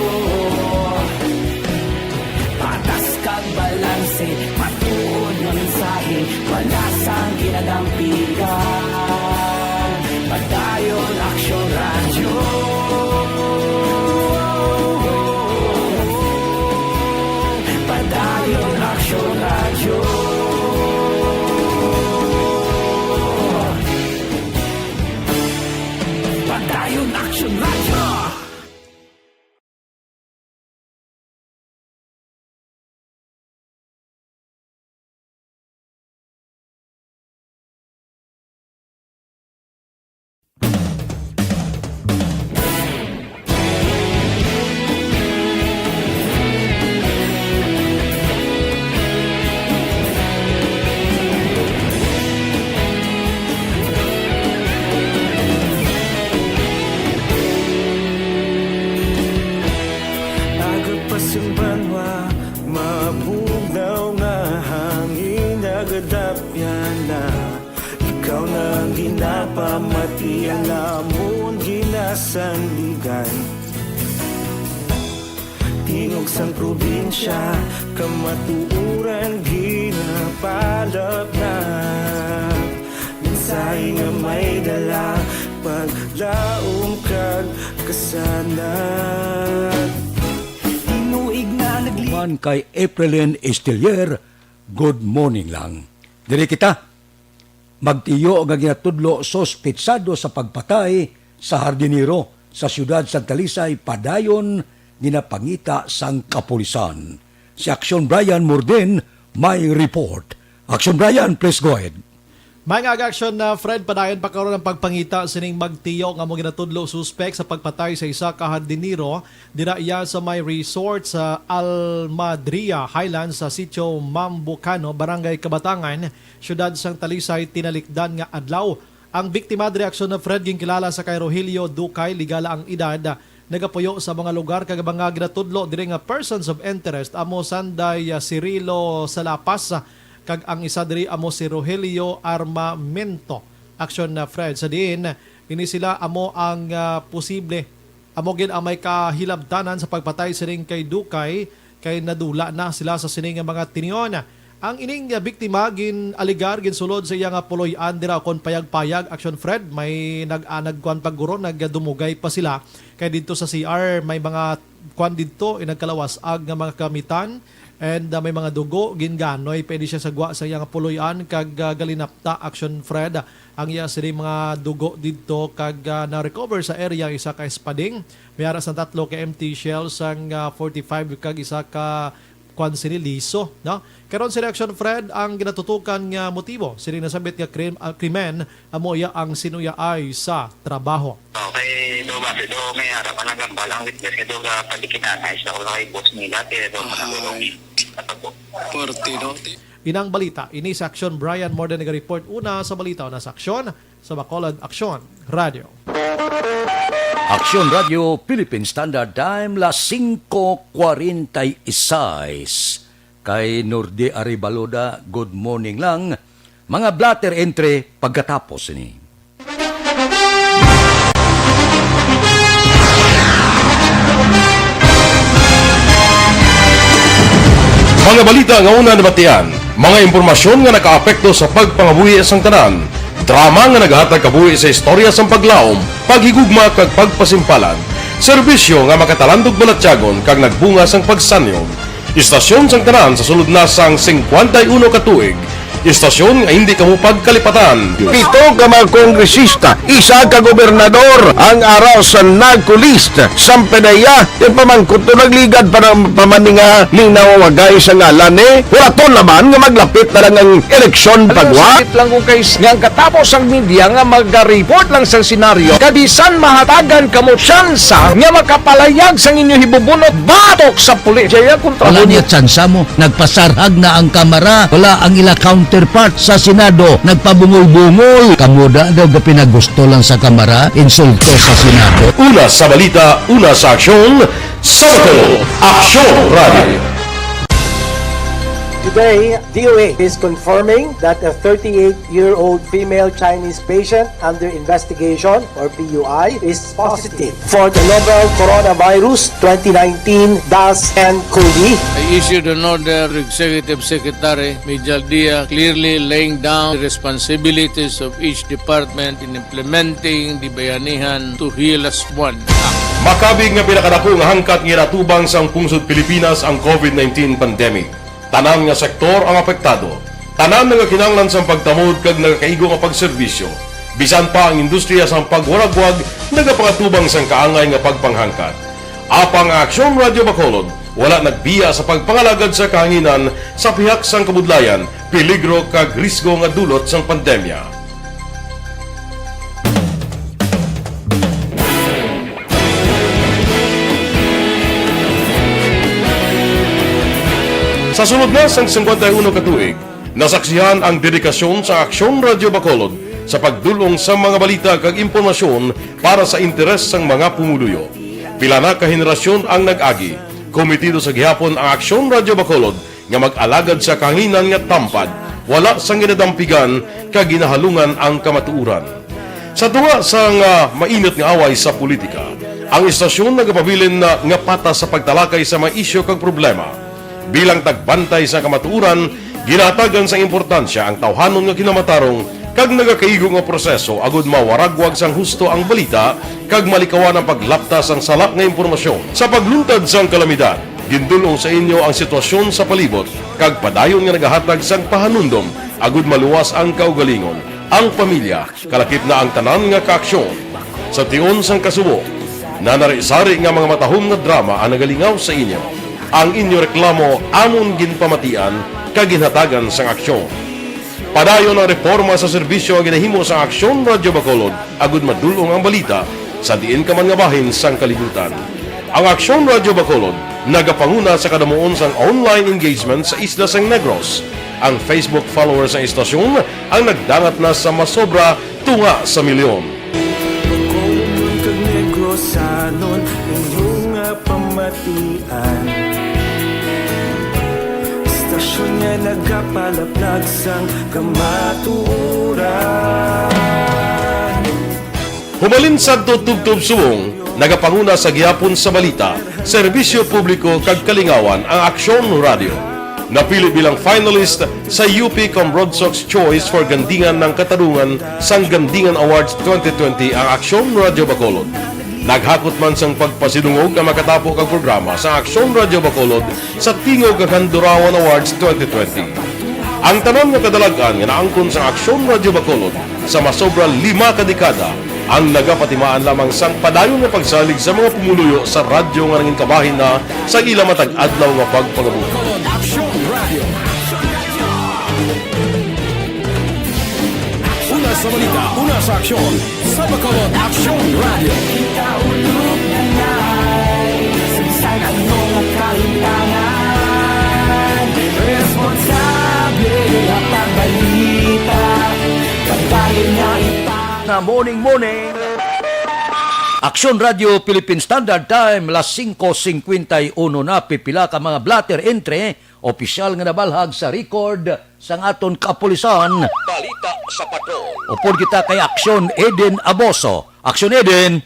Patas kag balanse, matuod na mensahe, wala sang ginadampigan. Padayon aksyon radyo. Padayon aksyon radyo. Padayon aksyon radyo. Agapasumbanwa, mabugnaw nga hangin nagadapyan na. Ikaw na ang ginapamati, ang amon ginasandigan. Tingog sang probinsya, kamatuuran ginapalap na. Mensahe nga may dala, paglaom kag kasanat. Man kay Aprilyn Estellier, good morning lang. Diri kita, magtiyo ang ginatudlo sospetsado sa pagpatay sa hardinero sa siyudad Santa Lisay, padayon ginapangita sang kapulisan. Si Action Brian Morden may report. Action Brian, please go ahead. Mga ag-action na Fred, padayon pa karon ang pagpangita sining magtiyo nga mo ginatudlo suspek sa pagpatay sa isa ka hardinero dira iya sa may resort sa Almadria Highlands sa sitio Mambucano, Barangay Kabatangan, siyudad sang Talisay, tinalikdan nga adlaw. Ang biktima diri aksyon na Fred ginkilala sa kay Rogelio Ducay, ligala ang edad, nagapuyo sa mga lugar kag mga ginatudlo diri nga persons of interest amo Sanday Cirilo Salapas kag ang isa diri amo si Rogelio Armamento. Aksyon na Fred sa diin ini sila amo ang posible amo gid ang may kahilabtanan sa pagpatay sining kay Ducay kay nadula na sila sa sining nga mga tinion. Ang ining biktima gin aligar gin sulod sa iya nga puloy-an dira kon payag-payag action Fred may nag-anagkuan pagguro nagdumugay pa sila kay dito sa CR may mga kwan dito inagkalawas ag nga mga kamitan and may mga dugo ginganoy pwede siya sagwa sa iya nga puloy-an kag galinapta action Fred ang iya siri mga dugo dito kag na-recover sa area isa ka espading mayara sa 3 ka empty shells ang 45 kag isa ka kwan sini liso, no? Karon si Action Fred ang ginatutukan nga motibo sini nasabit nga krimen amo iya ang sinuyaay sa trabaho. Okay, do ba do may harap ang nagambal ang witness do ga padikinanay sa ulay boss nila pero managulong partido. Inang balita ini sa Action Brian Morden nag-report una sa balita na sa Action sa Bacolod Action Radio. Aksyon Radio Philippine Standard Time las 5:46. Kay Nordi Aribaloda, good morning lang. Mga blatter entry pagkatapos ini. Mga balita nga una nabatian, mga impormasyon nga nakaapekto sa pagpangabuhi sang tanan, drama nga naghatag kabuhi sa istorya sang paglaom, paghigugma kag pagpasimpalan, serbisyo nga makatalandog balatyagon kag nagbunga sang pagsanyog, istasyon sang tanan sa sulod na sang 51 ka tuig, istasyon nga hindi kamo pagkalipatan. 7 ka mga kongresista, 1 ka gobernador ang araw sa nagkulist sang PDEA yung pamangkot to nagligad para pamaninga ning nawawagay sa ngalan wala to naman nga maglapit na lang ang eleksyon pagwa. Sakit lang kung guys nga katapos ang media nga mag-report lang sa senaryo kabisan mahatagan kamo tsansa nga makapalayag sang inyo hibubunot batok sa pulis. Jaya kontra Wala niya tsansa mo. Nagpasarhag na ang kamera. Wala ang ila counterpart sa Senado. Nagpabungol-bungol. Kamuda daw ga pinagusto lang sa kamera. Insulto sa Senado. Una sa balita, una sa aksyon, sa Bacolod Aksyon Radio. Today, DOA is confirming that a 38-year-old female Chinese patient under investigation, or PUI, is positive for the novel coronavirus 2019-10-CoV. I issued an order, Executive Secretary Major Dia, clearly laying down the responsibilities of each department in implementing the Bayanihan to Heal as One Act. Makabig nga pinakadako nga hangkat nga natubang sang pungsod Pilipinas ang COVID-19 pandemic. Tanan nga sektor ang apektado. Tanan nga kinahanglan sang pagtamod kag nagakaigo nga pagserbisyo. Bisan pa ang industriya sang pagwaragwag nagapangatubang sang kaangay nga pagpanghangkat. Apang Aksyon Radio Bacolod wala nagbiya sa pagpangalagad sa kahanginan sa pihak sang kabudlayan, peligro kag risgo nga dulot sang pandemya. Sa sunod na sang 51 ka tuig, nasaksihan ang dedikasyon sa Aksyon Radio Bacolod sa pagdulong sa mga balita kag impormasyon para sa interes sang mga pumuluyo. Pila na ka henerasyon ang nag-agi, komitido sa gihapon ang Aksyon Radio Bacolod nga mag-alagad sa kahanginan nga tampad, wala sang ginadampigan kag ginahalungan ang kamatuuran. Sa duwa sang mainit nga away sa politika, ang istasyon nagapabilin na nga patas sa pagtalakay sa mga isyu kag problema. Bilang tagbantay sa kamatuuran, ginatagan sa importansya ang tawhanon nga kinamatarong kag nagakaigo nga proseso agud mawaragwag sang husto ang balita kag malikawan ang paglaptas ang salak nga impormasyon. Sa pagluntad sang kalamidad, gindulong sa inyo ang sitwasyon sa palibot kag padayon nga nagahatag sang pahanundom agud maluwas ang kaugalingon. Ang pamilya, kalakip na ang tanan nga kaaksyon. Sa tion sang kasubo, nanari-sari nga mga matahom nga drama ang nagalingaw sa inyo. Ang inyo reklamo amon ginpamatian kag ginhatagan sang aksyon. Padayon ang reforma sa serbisyo nga ginahimo sa Aksyon Radio Bacolod agud madulong ang balita sa diin ka man nga bahin sang kalibutan. Ang Aksyon Radio Bacolod nagapanguna sa kadamuon sang online engagement sa Isla San Negros. Ang Facebook followers ng istasyon ang nagdangat na sa masobra tunga sa milyon. Bacolod kag Negros sanon inyong pamatian. Istasyon nga nagapalaplag sang kamatuoran. Humalin sa tutubtub subong, nagapanguna sa gihapon sa balita, serbisyo publiko kag kalingawan ang Aksyon Radio. Napili bilang finalist sa UP Broad Sox Choice for Gandingan ng Katarungan sang Gandingan Awards 2020 ang Aksyon Radio Bacolod. Naghakot man sang pagpasidungog ang makatapo kag programa sa Aksyon Radio Bacolod sa Tingog kag Handurawan Awards 2020. Ang tanon nga kadalagan nga naangkon sa Aksyon Radio Bacolod sa masobra 5 kadekada ang nagapatimaan lamang sang padayon nga pagsalig sa mga pumuluyo sa radyo nga nangin kabahin na sa ila matag adlaw nga pagpangabuhi. Una sa balita, una sa aksyon, sa Bacolod Action Radio. Kaulog na na'y Sansan ang mga kahintangan Responsable at pagbalita Pagbayan niya Na morning. Aksyon Radio Philippine Standard Time, las 5:51 na pipila ka mga blatter entry, opisyal nga nabalhag sa record sang aton kapulisan. Balita sa patrol. Upod kita kay Aksyon Eden Aboso. Aksyon Eden.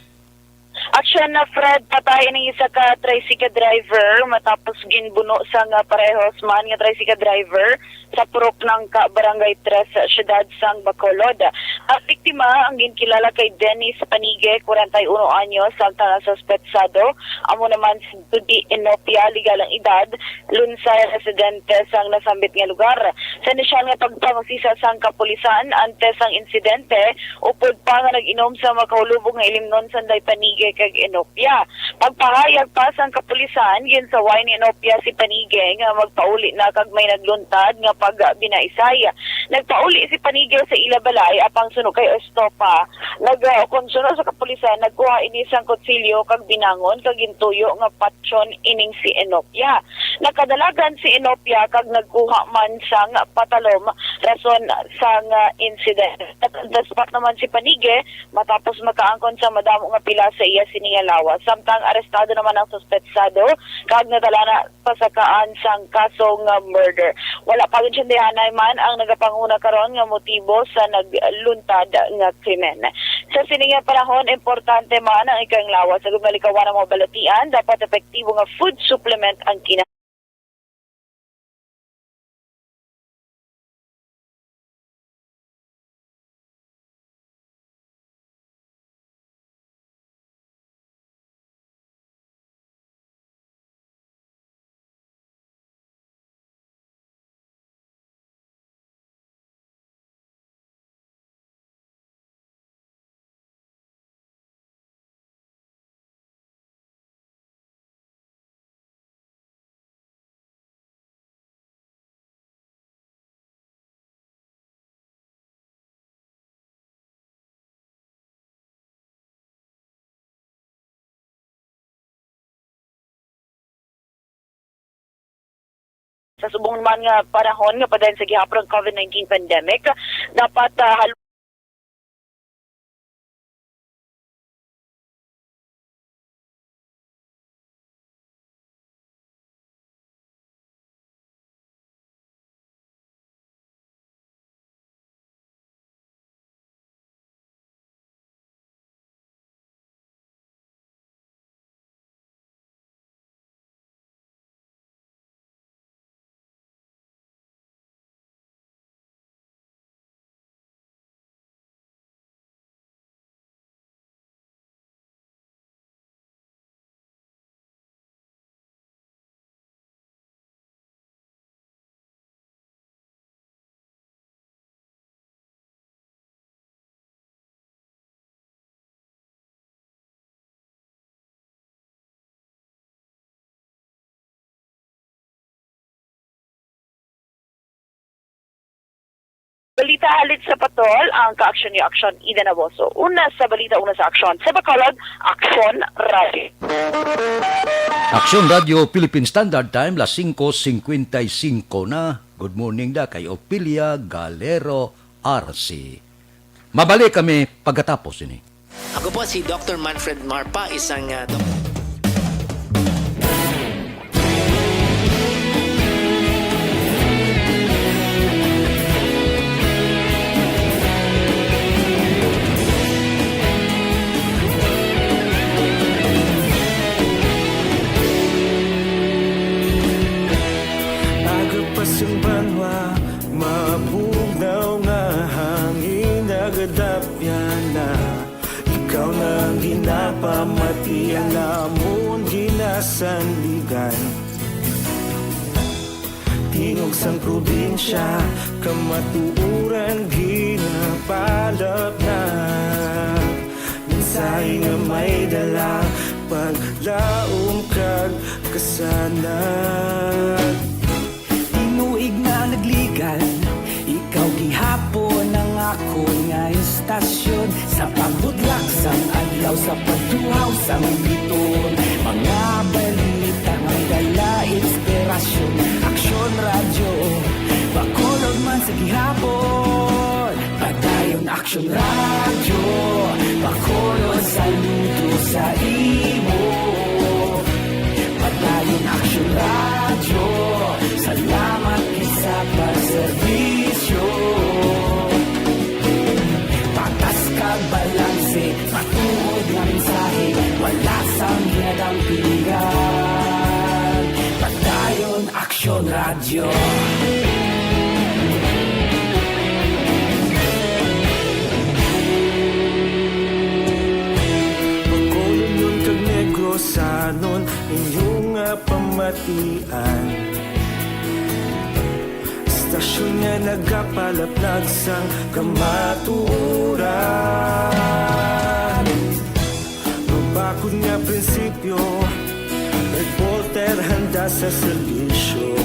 Aksyon na Fred, patay ng isa ka tricycle driver matapos ginbuno sa nga parehos man nga tricycle driver sa purok ng Barangay 3 sa siyudad sang Bacolod. Ang biktima ang ginkilala kay Dennis Panige, 41 anyos, ang tanang suspetsado. Amo naman si Judy Enopia, legal ang edad, lunsay residente sang nasambit nga lugar. Sa inisyal nga pagpangusisa sang kapulisan, antes ang insidente, upod pa nga nag-inom sa makahulubog nga ilimnon sanday Panige kag Enopia. Pagpahayag pa sang kapulisan, yun sa wine Enopia si Panige nga magpauli na kag may nagluntad nga pag binaisay. Nagpauli si Panige sa ilabalay apang suno kay Estopa. Nagkonsuno sa kapulisan, nagkuha ini sang kutsilyo kag binangon kag gintuyo nga patsyon ining si Enopia. Nakadalagan si Enopia kag nagkuha man sang patalom rason sang incident. Daspat naman si Panige matapos makaangkon sa madamo nga pila sa iya siningalawa. Samtang arestado naman ang suspetsado kag nadala na pasakaan sang kasong murder. Wala pa rin sindihanay man ang nagapanguna karon nga motibo sa nagluntad nga krimen. Sa sininga panahon, importante man ang ikang lawas sa gumalikawan ng mga balatian, dapat epektibo nga food supplement ang sa subong naman nga panahon nga padayon sa gihapon ng COVID-19 pandemic, dapat Balita halit sa patol, ang ka-aksyon ni Aksyon Ida Naboso. Una sa balita, una sa aksyon. Sa Bacolod, Aksyon Radio. Aksyon Radio Philippine Standard Time, las 5:55 na. Good morning da kay Opilia Galero RC. Mabalik kami pagkatapos ini. Ako po si Dr. Manfred Marpa, isang Agapasang banwa, mabugaw nga hangin nagadapyan na. Ikaw na ang ginapamati, ang amon ginasanligan. Tingog sang probinsya, kamatuuran ginapalap na. Mensahe nga may dala, paglaom kag kasanan. Tinuig na nagligan, ikaw gihapon ang ako nga istasyon. Sa pagbutlak sang adlaw, sa pagtuhaw sang biton. Mga balita may dala inspirasyon. Aksyon radyo, Bacolod man sa gihapon. Padayon Aksyon radyo, Bacolod saludo sa imo. Padayon Aksyon radyo, salamat isa pa serbisyo. Patas kag balanse, matuod nga mensahe, wala sang ginadampingan. Padayon Aksyon radyo. Bacolod nun kag Negrosanon, inyong nga pamatian. Stasyon nga nagapalaplag sang kamaturan. Mabakod nga prinsipyo, reporter handa sa serbisyo.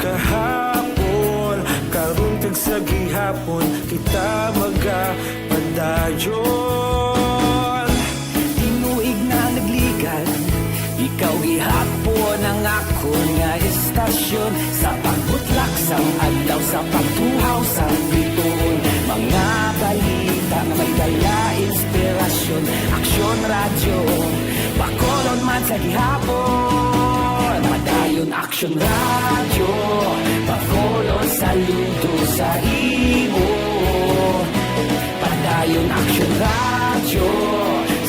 Kahapon, karon kag sa gihapon, kita magapadayon. Tinuig na nagligan, ikaw gihapon ang ako nga istasyon. Sa pagbutlak sang adlaw, sa pagtuhaw sang biton. Mga balita na may dala inspirasyon. Aksyon radyo, Bacolod man sa gihapon. Madayon Aksyon radyo, Bacolod saludo sa imo. Padayon Aksyon radyo,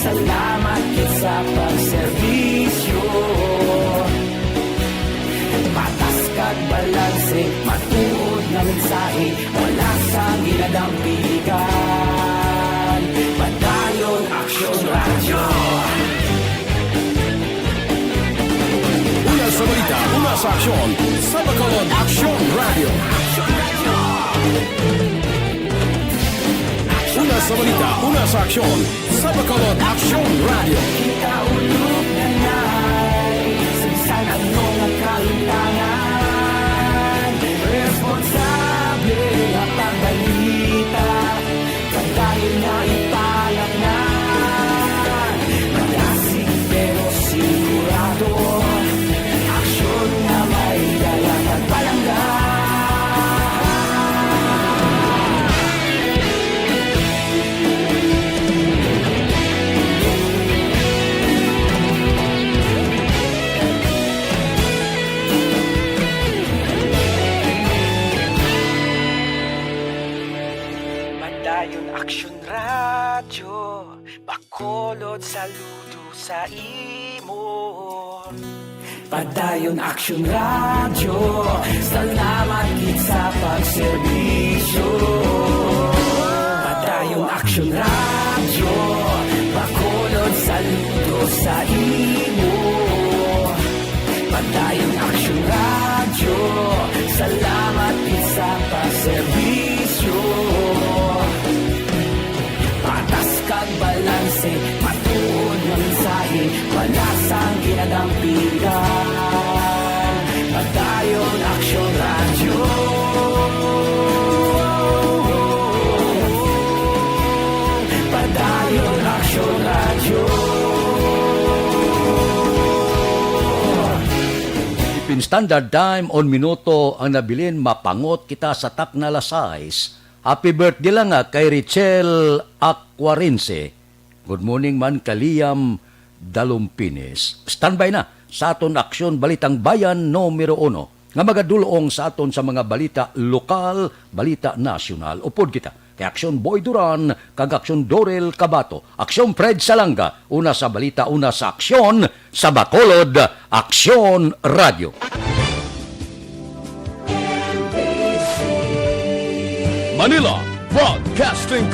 salamat sa pagserbisyo. Patas kag balanse, matuod na mensahe, wala sang ginadampigan. Padayon Aksyon radyo. Una sa balita, una sa aksyon, sa Bacolod Aksyon Radio. Una sa balita, una sa aksyon, sa Bacolod Aksyon Radio. Kita ulog na na'y sinsan ang mga kaintangan. Responsable at pagbalita, pagdayon na ipalak na. Malasig pero sigurado, aksyon na may dala at palangga. Padayon Aksyon radyo, Bacolod saludo sa imo. Padayon Aksyon radyo, salamat gid sa pagserbisyo. Padayon Aksyon radyo, Bacolod saludo sa imo. Padayon Aksyon radyo, salamat gid sa pagserbisyo. Patas kag balanse, matuod nga mensahe, wala sang ginadampigan. Padayon Aksyon radyo. Philippine Standard Time on minuto ang nabilin mapangot kita sa tak na lasais. Happy birthday lang nga kay Richel Aquarense. Good morning man Kaliam Dalumpines. Standby na sa aton aksyon Balitang Bayan numero 1 nga magadulong sa aton sa mga balita lokal, balita nasyonal. Upod kita kay Aksyon Boy Duran, kag Aksyon Dorel Cabato, Aksyon Fred Salanga, una sa balita, una sa aksyon sa Bacolod, Aksyon Radio. Manila Broadcasting